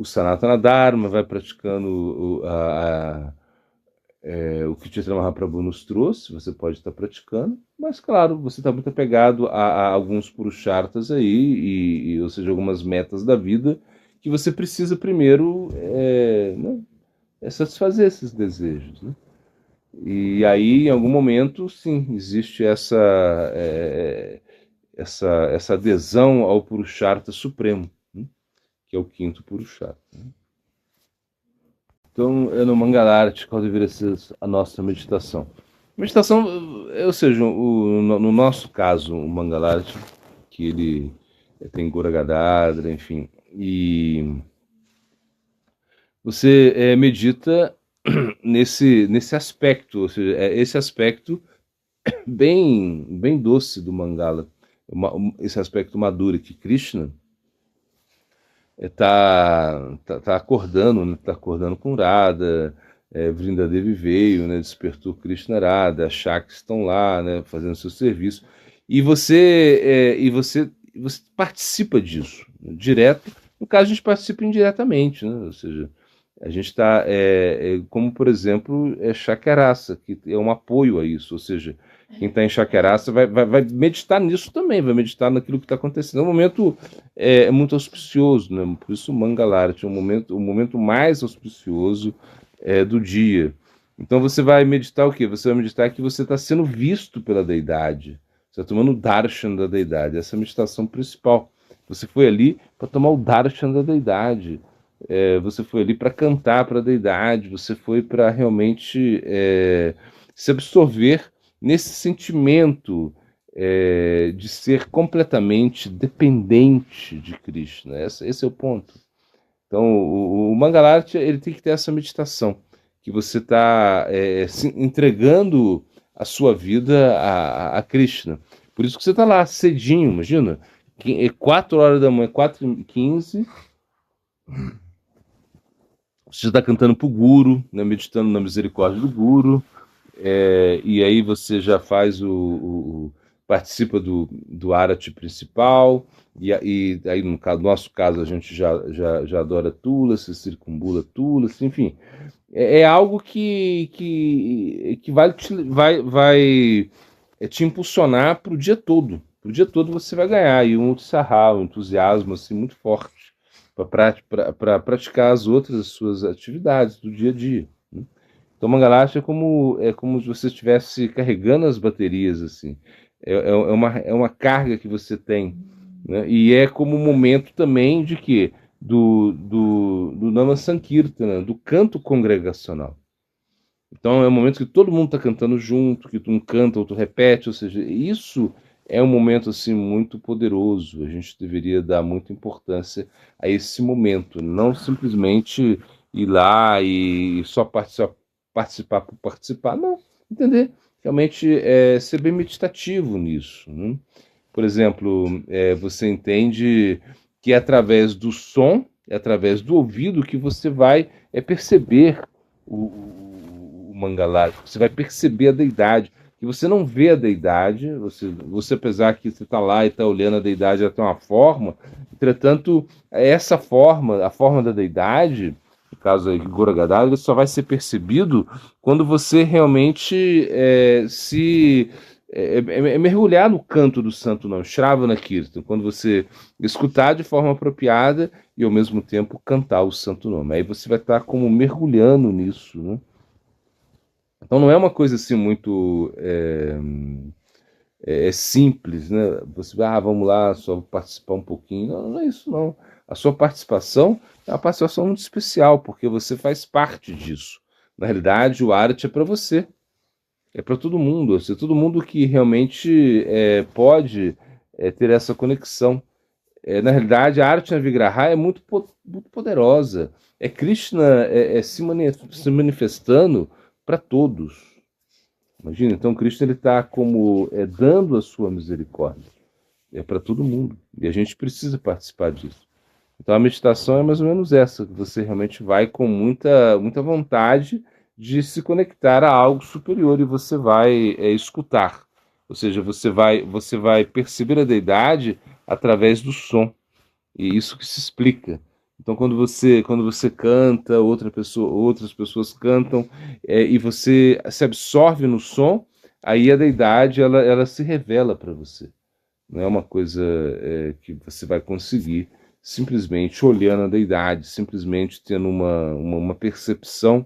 S1: Sanatana Dharma, vai praticando o que Chaitanya Mahaprabhu nos trouxe, você pode estar praticando, mas claro, você está muito apegado a alguns Purusharthas aí, ou seja, algumas metas da vida, que você precisa primeiro né, satisfazer esses desejos, né? E aí, em algum momento, sim, existe essa adesão ao Purushartha Supremo, né, que é o quinto Purushartha. Né? Então, no Mangalarti, qual deveria ser a nossa meditação? Meditação, ou seja, no nosso caso, o Mangalarti, que ele tem Gauragadadra, enfim, e você medita nesse aspecto, ou seja, esse aspecto bem doce do Mangala, esse aspecto maduro que Krishna tá acordando, né? Tá acordando com Radha, Vrindadevi veio, né? Despertou Krishna, Radha, as Shaktis estão lá, né? Fazendo seu serviço, e você participa disso, né? Direto. No caso, a gente participa indiretamente, né? Ou seja, a gente está, como por exemplo, Chakarasa, que é um apoio a isso, ou seja, quem está em Chakarasa vai meditar nisso também, vai meditar naquilo que está acontecendo. É um momento muito auspicioso, né? Por isso o Mangalarti é o momento mais auspicioso do dia. Então você vai meditar o quê? Você vai meditar que você está sendo visto pela deidade, Você está tomando o darshan da deidade. Essa é a meditação principal. Você foi ali para tomar o darshan da deidade. Você foi ali para cantar para a deidade. Você foi para realmente se absorver nesse sentimento de ser completamente dependente de Krishna. Esse é o ponto. Então, o Mangalarti, ele tem que ter essa meditação, que você está entregando a sua vida a Krishna. Por isso que você está lá cedinho, imagina, 4 horas da manhã, 4h15, você está cantando para o Guru, né, meditando na misericórdia do Guru, e aí você já faz participa do Arati principal, e aí no nosso caso a gente já adora Tula, se circumbula Tula, enfim. É algo que vai te impulsionar para o dia todo. Para o dia todo você vai ganhar aí um utsahá, um entusiasmo assim, muito forte para praticar as outras suas atividades do dia a dia. Né? Então, Mangalasha é como se você estivesse carregando as baterias, assim. É uma carga que você tem. Né? E é como um momento também de quê? Do Nama Sankirtana, do canto congregacional. Então é um momento que todo mundo está cantando junto, que um canta, outro repete, ou seja, isso é um momento assim muito poderoso. A gente deveria dar muita importância a esse momento, não simplesmente ir lá e só participar por participar, não, entender? Realmente ser bem meditativo nisso. Né? Por exemplo, você entende que é através do som, é através do ouvido que você vai perceber o Mangalá, você vai perceber a deidade, que você não vê a deidade, você apesar que você está lá e está olhando a deidade, ela tem uma forma, entretanto, essa forma, a forma da deidade, no caso aí, Gora Gadada, só vai ser percebido quando você realmente mergulhar no canto do santo nome, Shravana Kirtan, quando você escutar de forma apropriada e ao mesmo tempo cantar o santo nome. Aí você vai estar como mergulhando nisso, né? Então não é uma coisa assim muito simples, né? Você vai, vamos lá, só participar um pouquinho. Não, não é isso não. A sua participação é uma participação muito especial, porque você faz parte disso. Na realidade, o Arati é para você. É para todo mundo, ou seja, todo mundo que realmente pode ter essa conexão. Na realidade, a arte na Vigraha é muito poderosa. É Krishna se manifestando para todos. Imagina, então Krishna ele está como dando a sua misericórdia. É para todo mundo. E a gente precisa participar disso. Então a meditação é mais ou menos essa, que você realmente vai com muita vontade de se conectar a algo superior e você vai escutar. Ou seja, você vai perceber a deidade através do som. E isso que se explica. Então quando você canta, outras pessoas cantam, e você se absorve no som, aí a deidade ela se revela para você. Não é uma coisa que você vai conseguir simplesmente olhando a deidade, simplesmente tendo uma percepção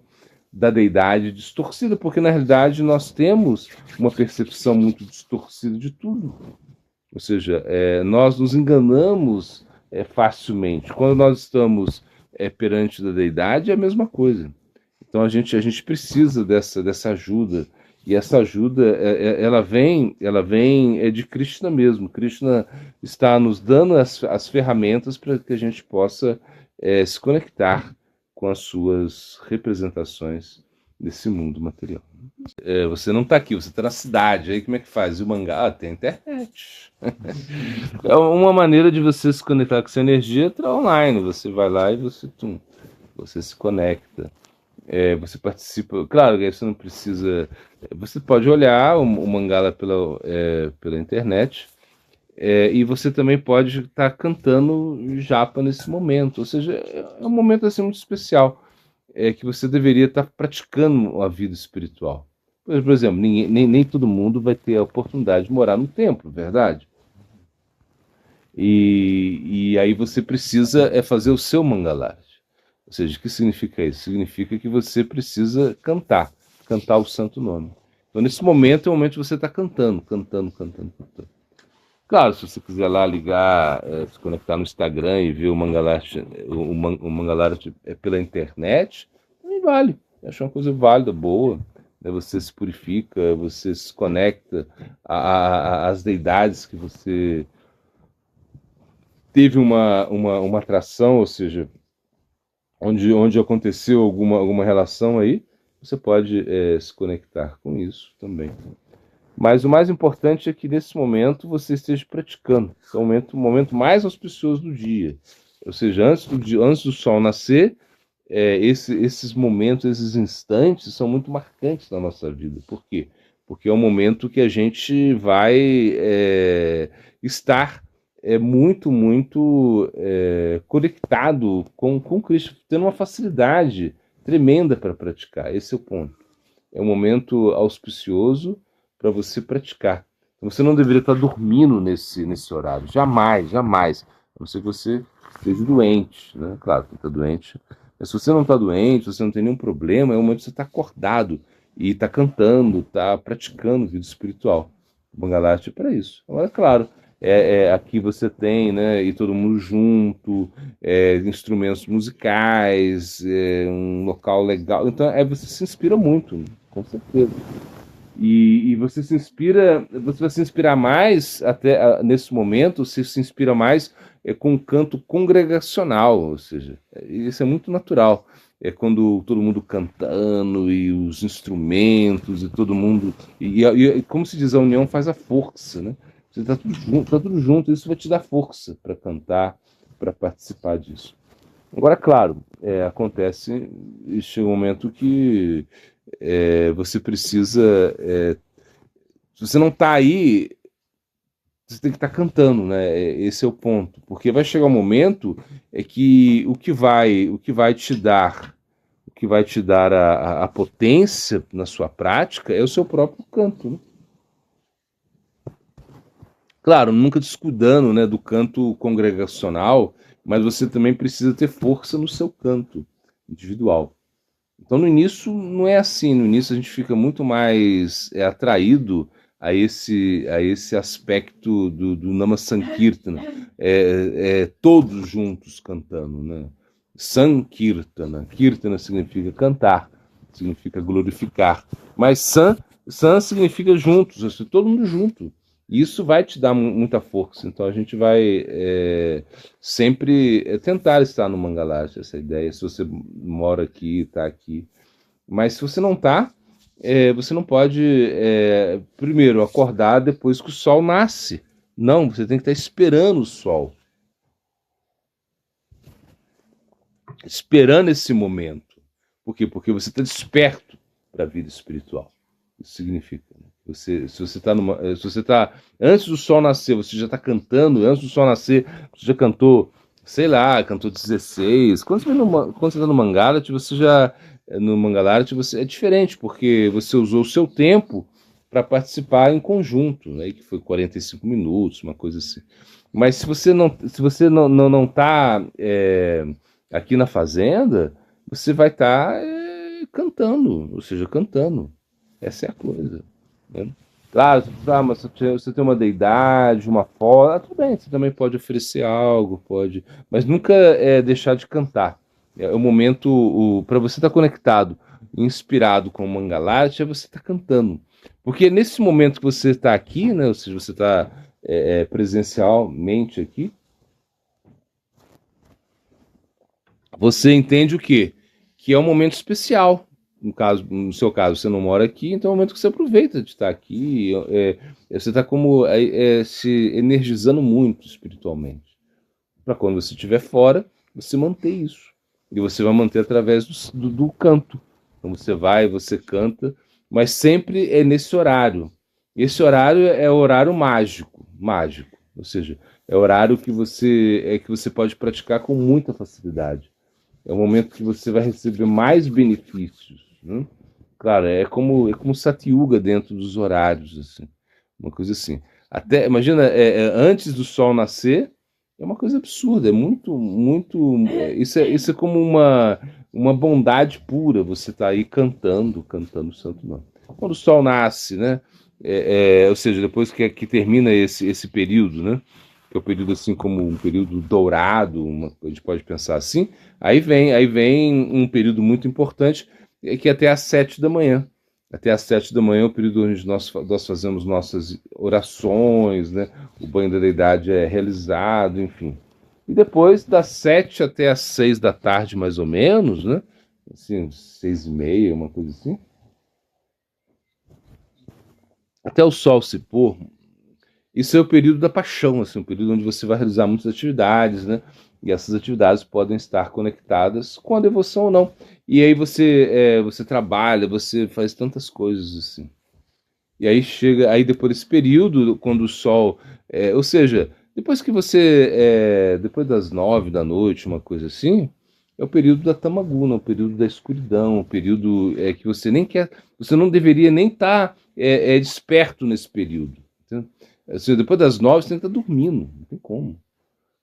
S1: da deidade distorcida, porque na realidade nós temos uma percepção muito distorcida de tudo. Ou seja, nós nos enganamos facilmente. Quando nós estamos perante da deidade, é a mesma coisa. Então a gente precisa dessa ajuda. E essa ajuda, ela vem de Krishna mesmo. Krishna está nos dando as ferramentas para que a gente possa se conectar com as suas representações desse mundo material. Você não está aqui, você está na cidade. Aí como é que faz? E o mangá? Tem internet. É uma maneira de você se conectar com essa energia online. Você vai lá e você se conecta. Você participa. Claro que você não precisa. Você pode olhar o Mangala pela internet. E você também pode estar cantando japa nesse momento. Ou seja, é um momento assim muito especial. Que você deveria estar praticando a vida espiritual. Por exemplo, nem todo mundo vai ter a oportunidade de morar no templo, verdade? E aí você precisa fazer o seu Mangalarti. Ou seja, o que significa isso? Significa que você precisa cantar o santo nome. Então, nesse momento, é o momento que você está cantando, cantando, cantando, cantando. Claro, se você quiser lá ligar, se conectar no Instagram e ver o Mangalarte, o Mangalarte pela internet, também vale. Eu acho uma coisa válida, boa. Né? Você se purifica, você se conecta às deidades que você teve uma atração, ou seja, onde aconteceu alguma relação aí, você pode se conectar com isso também. Mas o mais importante é que nesse momento você esteja praticando. Esse é o momento mais auspicioso do dia. Ou seja, antes do sol nascer, esses momentos, esses instantes são muito marcantes na nossa vida. Por quê? Porque é um momento que a gente vai estar muito conectado com Cristo, tendo uma facilidade tremenda para praticar. Esse é o ponto. É um momento auspicioso para você praticar. Então, você não deveria estar dormindo nesse horário. Jamais, jamais. A não ser que você esteja doente, né? Claro, quem está doente. Mas se você não está doente, se você não tem nenhum problema, é o momento que você está acordado e está cantando, está praticando vida espiritual. O Mangalarte é para isso. Agora, claro, aqui você tem, né, e todo mundo junto, instrumentos musicais, um local legal. Então, você se inspira muito, com certeza. E você vai se inspirar mais até nesse momento, você se inspira mais com um canto congregacional, ou seja, isso é muito natural. É quando todo mundo cantando e os instrumentos e todo mundo. E como se diz, a união faz a força, né? Você tá tudo junto, isso vai te dar força para cantar, para participar disso. Agora, claro, acontece, e chega um momento que você precisa. Se você não está aí, você tem que estar cantando, né? Esse é o ponto. Porque vai chegar um momento que o que vai te dar, o que vai te dar a potência na sua prática é o seu próprio canto, né? Claro, nunca descuidando, né, do canto congregacional, mas você também precisa ter força no seu canto individual. Então, no início, não é assim. No início, a gente fica muito mais atraído a esse aspecto do Nama Sankirtana, todos juntos cantando, né? Sankirtana. Kirtana significa cantar, significa glorificar. Mas San significa juntos, assim, todo mundo junto. E isso vai te dar muita força. Então a gente vai sempre tentar estar no Mangalarte, essa ideia. Se você mora aqui, está aqui. Mas se você não está, você não pode, primeiro, acordar depois que o sol nasce. Não, você tem que estar esperando o sol. Esperando esse momento. Por quê? Porque você está desperto para a vida espiritual. Isso significa. Né? Se você está antes do sol nascer, você já está cantando. Antes do sol nascer, você já cantou, sei lá, cantou 16. Quando você está no Mangalarte, você já no Mangalarte você é diferente, porque você usou o seu tempo para participar em conjunto, né? Que foi 45 minutos, uma coisa assim. Mas se você não está aqui na fazenda, você vai estar cantando, ou seja, cantando. Essa é a coisa. Né? Claro, mas você tem uma deidade, uma foto, tudo bem, você também pode oferecer algo, pode, mas nunca deixar de cantar. É o momento para você estar conectado, inspirado com o Mangalarte, é você estar cantando. Porque nesse momento que você está aqui, né, ou seja, você está presencialmente aqui, você entende o quê? Que é um momento especial. No seu caso, você não mora aqui, então é um momento que você aproveita de estar aqui. Você está como se energizando muito espiritualmente. Para quando você estiver fora, você manter isso. E você vai manter através do canto. Então você canta, mas sempre é nesse horário. Esse horário é o horário mágico, mágico. Ou seja, é o horário que você pode praticar com muita facilidade. É o momento que você vai receber mais benefícios. Né? Claro, é como Satyuga dentro dos horários, assim, uma coisa assim. Até, imagina, antes do sol nascer, é uma coisa absurda, é muito, muito. Isso é como uma bondade pura, você tá aí cantando o Santo Nome. quando o Sol nasce, né? Ou seja, depois que termina esse período, né? Que é o período assim como um período dourado, a gente pode pensar assim. Aí vem um período muito importante, que é até às 7 da manhã. Até às 7 da manhã é o período onde nós fazemos nossas orações, né? O banho da deidade é realizado, enfim. E depois, das 7 até às 6 da tarde, mais ou menos, né? Assim, 6h30, uma coisa assim. Até o sol se pôr, isso é o período da paixão, assim, um período onde você vai realizar muitas atividades, né? E essas atividades podem estar conectadas com a devoção ou não. E aí você trabalha, você faz tantas coisas assim. E aí chega, aí depois desse período, quando o sol, ou seja, depois que depois das 9 da noite, uma coisa assim, é o período da tamaguna, o período da escuridão, o período que você nem quer, você não deveria nem estar desperto nesse período. Entendeu? Assim, depois das 9 você tem que estar dormindo, não tem como.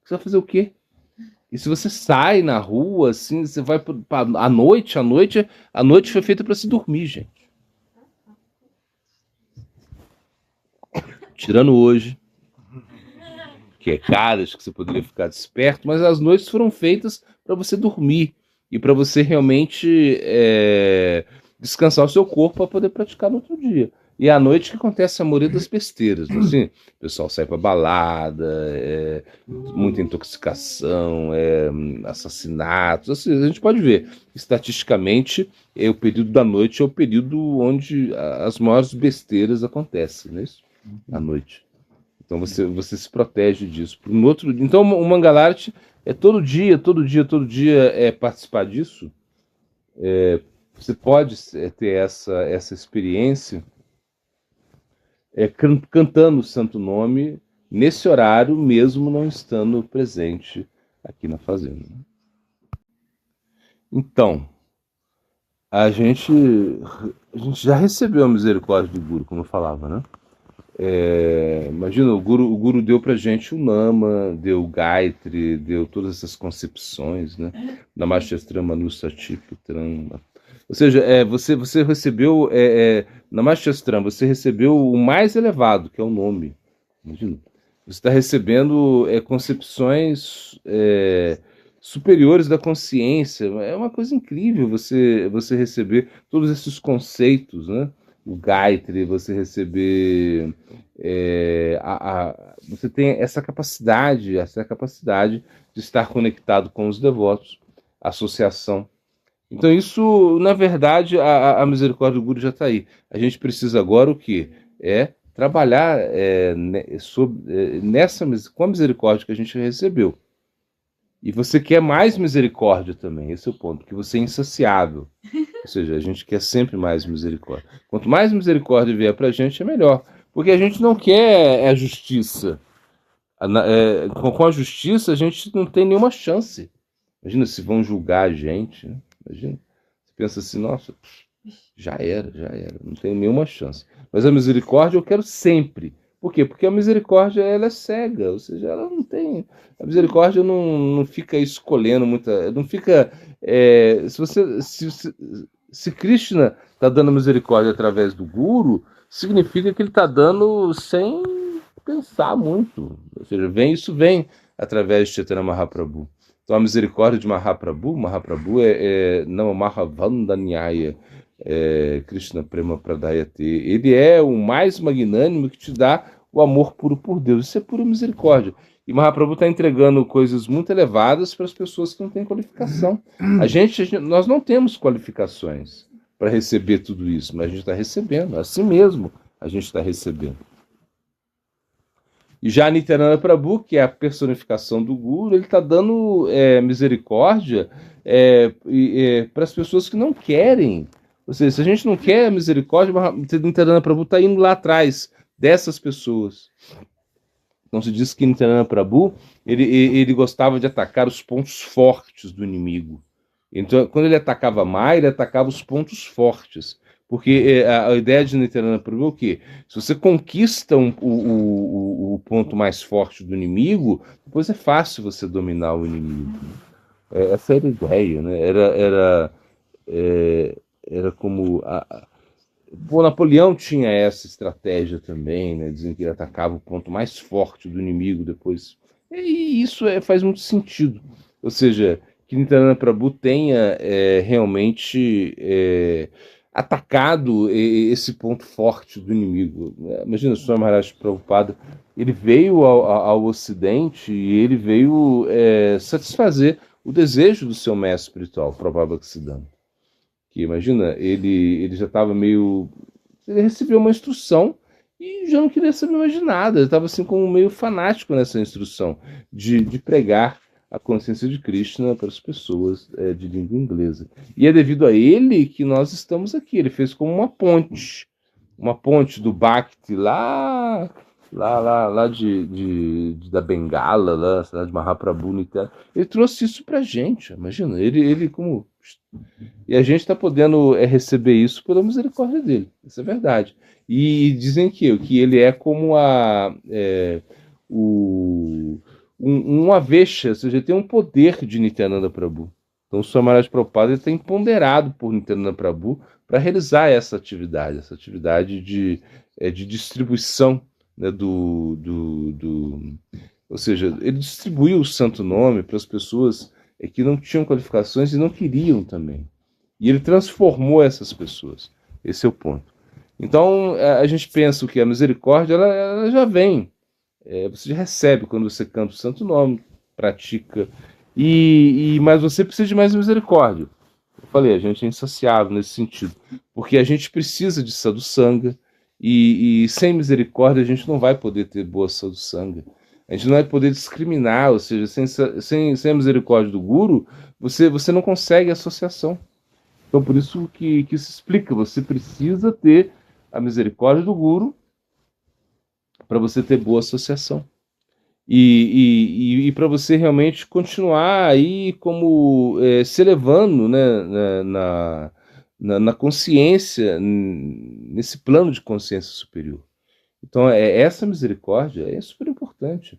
S1: Você vai fazer o quê? E se você sai na rua, assim, você vai a noite foi feita para se dormir, gente. Tirando hoje, que é caras, que você poderia ficar desperto, mas as noites foram feitas para você dormir e para você realmente descansar o seu corpo para poder praticar no outro dia. E é à noite que acontece a maioria das besteiras, né? Assim, o pessoal sai para balada, muita intoxicação, assassinatos. Assim, a gente pode ver, estatisticamente, o período da noite é o período onde as maiores besteiras acontecem, não é isso? À noite. Então você se protege disso. Então o Mangalarte é todo dia participar disso. Você pode ter essa experiência cantando o Santo Nome nesse horário, mesmo não estando presente aqui na fazenda. Então, a gente já recebeu a misericórdia do Guru, como eu falava, né? Imagina, o Guru deu pra gente o Nama, deu o Gayatri, deu todas essas concepções, né? Namastya Manu Satiputram. Ou seja, você recebeu, Namastya, você recebeu o mais elevado, que é o nome. Imagina. Você está recebendo concepções superiores da consciência. É uma coisa incrível você receber todos esses conceitos, né? O Gayatri, você receber você tem essa capacidade de estar conectado com os devotos, associação. Então isso, na verdade, a misericórdia do Guru já está aí. A gente precisa agora o quê? Trabalhar com a misericórdia que a gente recebeu. E você quer mais misericórdia também, esse é o ponto, porque você é insaciável. Ou seja, a gente quer sempre mais misericórdia. Quanto mais misericórdia vier pra gente, é melhor. Porque a gente não quer a justiça. Com a justiça, a gente não tem nenhuma chance. Imagina se vão julgar a gente. Né? Imagina. Você pensa assim, nossa, já era. Não tem nenhuma chance. Mas a misericórdia eu quero sempre. Por quê? Porque a misericórdia ela é cega, ou seja, ela não tem. A misericórdia não fica escolhendo muita. Não fica. Se Krishna está dando misericórdia através do Guru, significa que ele está dando sem pensar muito. Ou seja, isso vem através de Chaitanya Mahaprabhu. Então a misericórdia de Mahaprabhu não Mahavandanyaya. Krishna Prema Pradayate. Ele é o mais magnânimo que te dá o amor puro por Deus. Isso é pura misericórdia. E Mahaprabhu está entregando coisas muito elevadas para as pessoas que não têm qualificação. Nós não temos qualificações para receber tudo isso, mas a gente está recebendo. Assim mesmo a gente está recebendo. E já Nityananda Prabhu, que é a personificação do Guru, ele está dando misericórdia para as pessoas que não querem. Ou seja, se a gente não quer misericórdia, Nityananda Prabhu está indo lá atrás dessas pessoas. Então se diz que Nityananda Prabhu ele gostava de atacar os pontos fortes do inimigo. Então, quando ele atacava Maya, ele atacava os pontos fortes. Porque a ideia de Nityananda Prabhu é o quê? Se você conquista o ponto mais forte do inimigo, depois é fácil você dominar o inimigo. Essa era a ideia, né? Era como O Napoleão tinha essa estratégia também, né? Dizem que ele atacava o ponto mais forte do inimigo depois. E isso faz muito sentido. Ou seja, que Nityananda Prabhu tenha realmente atacado esse ponto forte do inimigo. Imagina, o Swami Maharaj Prabhupada, ele veio ao Ocidente e ele veio satisfazer o desejo do seu mestre espiritual, Prabhupada Bhaktisiddhanta. Que imagina, ele já estava meio. Ele recebeu uma instrução e já não queria saber mais de nada. Ele estava assim como meio fanático nessa instrução de pregar a consciência de Krishna para as pessoas de língua inglesa. E é devido a ele que nós estamos aqui. Ele fez como uma ponte do Bhakti lá da Bengala, lá de Mahaprabhu Nityananda. Ele trouxe isso pra gente. Imagina, ele como. E a gente está podendo receber isso pela misericórdia dele. Isso é verdade. E dizem que ele é como um Avesha, ou seja, ele tem um poder de Nityananda Prabhu. Então o Swami Maharaj Prabhupada está empoderado por Nityananda Prabhu para realizar essa atividade de distribuição, né, ou seja, ele distribuiu o santo nome para as pessoas que não tinham qualificações e não queriam também. E ele transformou essas pessoas. Esse é o ponto. Então, a gente pensa que a misericórdia ela já vem. Você já recebe quando você canta o santo nome, pratica. Mas você precisa de mais misericórdia. Eu falei, a gente é insaciável nesse sentido. Porque a gente precisa de sadhusanga. E sem misericórdia a gente não vai poder ter boa sadhusanga. A gente não vai poder discriminar, ou seja, sem a misericórdia do guru, você não consegue associação. Então, por isso que se explica, você precisa ter a misericórdia do guru para você ter boa associação. E para você realmente continuar aí como se elevando, né, na consciência, nesse plano de consciência superior. Então, essa misericórdia é super importante.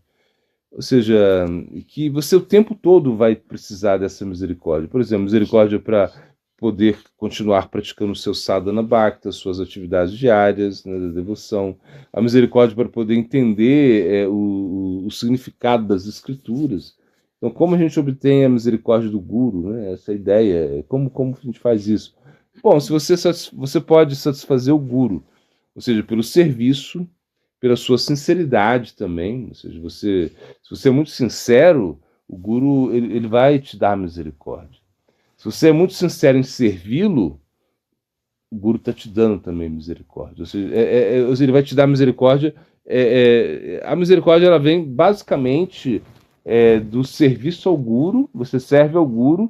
S1: Ou seja, que você o tempo todo vai precisar dessa misericórdia. Por exemplo, misericórdia para poder continuar praticando o seu sadhana bhakti, as suas atividades diárias, né, da devoção. A misericórdia para poder entender o significado das escrituras. Então, como a gente obtém a misericórdia do guru, né, essa ideia, como a gente faz isso? Bom, se você pode satisfazer o guru, ou seja, pelo serviço, pela sua sinceridade também, ou seja, se você é muito sincero, o guru ele vai te dar misericórdia. Se você é muito sincero em servi-lo, o guru está te dando também misericórdia. Ou seja, ele vai te dar misericórdia. A misericórdia ela vem basicamente do serviço ao guru. Você serve ao guru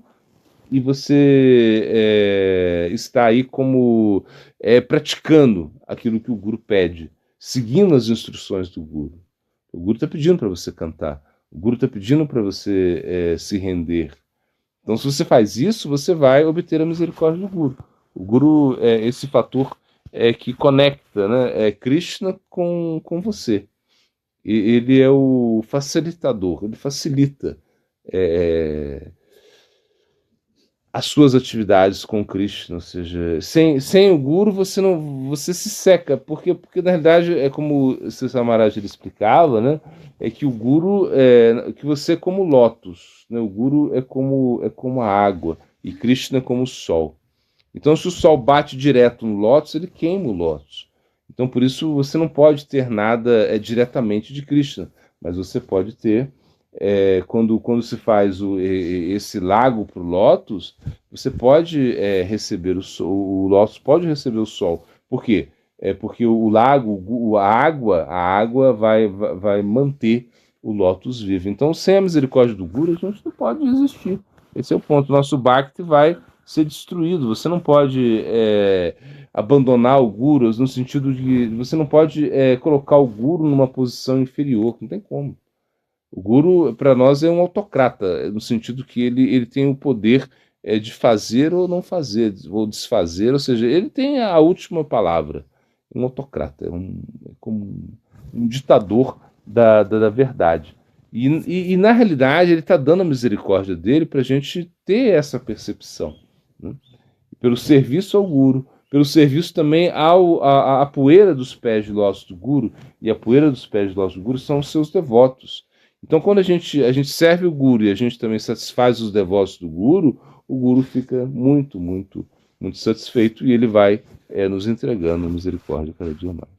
S1: e você está aí como praticando aquilo que o guru pede, seguindo as instruções do guru. O guru está pedindo para você cantar. O guru está pedindo para você se render. Então, se você faz isso, você vai obter a misericórdia do guru. O guru é esse fator que conecta, né, Krishna com você. Ele é o facilitador, ele facilita as suas atividades com Krishna, ou seja, sem o guru você se seca, porque na realidade é como o Sri Maharaj ele explicava, né, é que o guru que você é como lótus, né, o guru é como a água e Krishna é como o sol. Então se o sol bate direto no lótus, ele queima o lótus. Então por isso você não pode ter nada diretamente de Krishna, mas você pode ter quando se faz esse lago para o lótus, você pode receber o sol, o lótus pode receber o sol. Por quê? Porque o lago, a água vai manter o lótus vivo. Então, sem a misericórdia do guru, a gente não pode existir. Esse é o ponto. Nosso bhakti vai ser destruído. Você não pode abandonar o guru, no sentido de você não pode colocar o guru numa posição inferior. Não tem como. O guru, para nós, é um autocrata, no sentido que ele tem o poder de fazer ou não fazer, ou desfazer, ou seja, ele tem a última palavra. Um autocrata, é como um ditador da verdade. E na realidade, ele está dando a misericórdia dele para a gente ter essa percepção, né? Pelo serviço ao guru, pelo serviço também à poeira dos pés de lótus do Guru, e a poeira dos pés de lótus do Guru são os seus devotos. Então, quando a gente serve o Guru e a gente também satisfaz os devotos do Guru, o Guru fica muito, muito, muito satisfeito e ele vai nos entregando a misericórdia cada dia mais.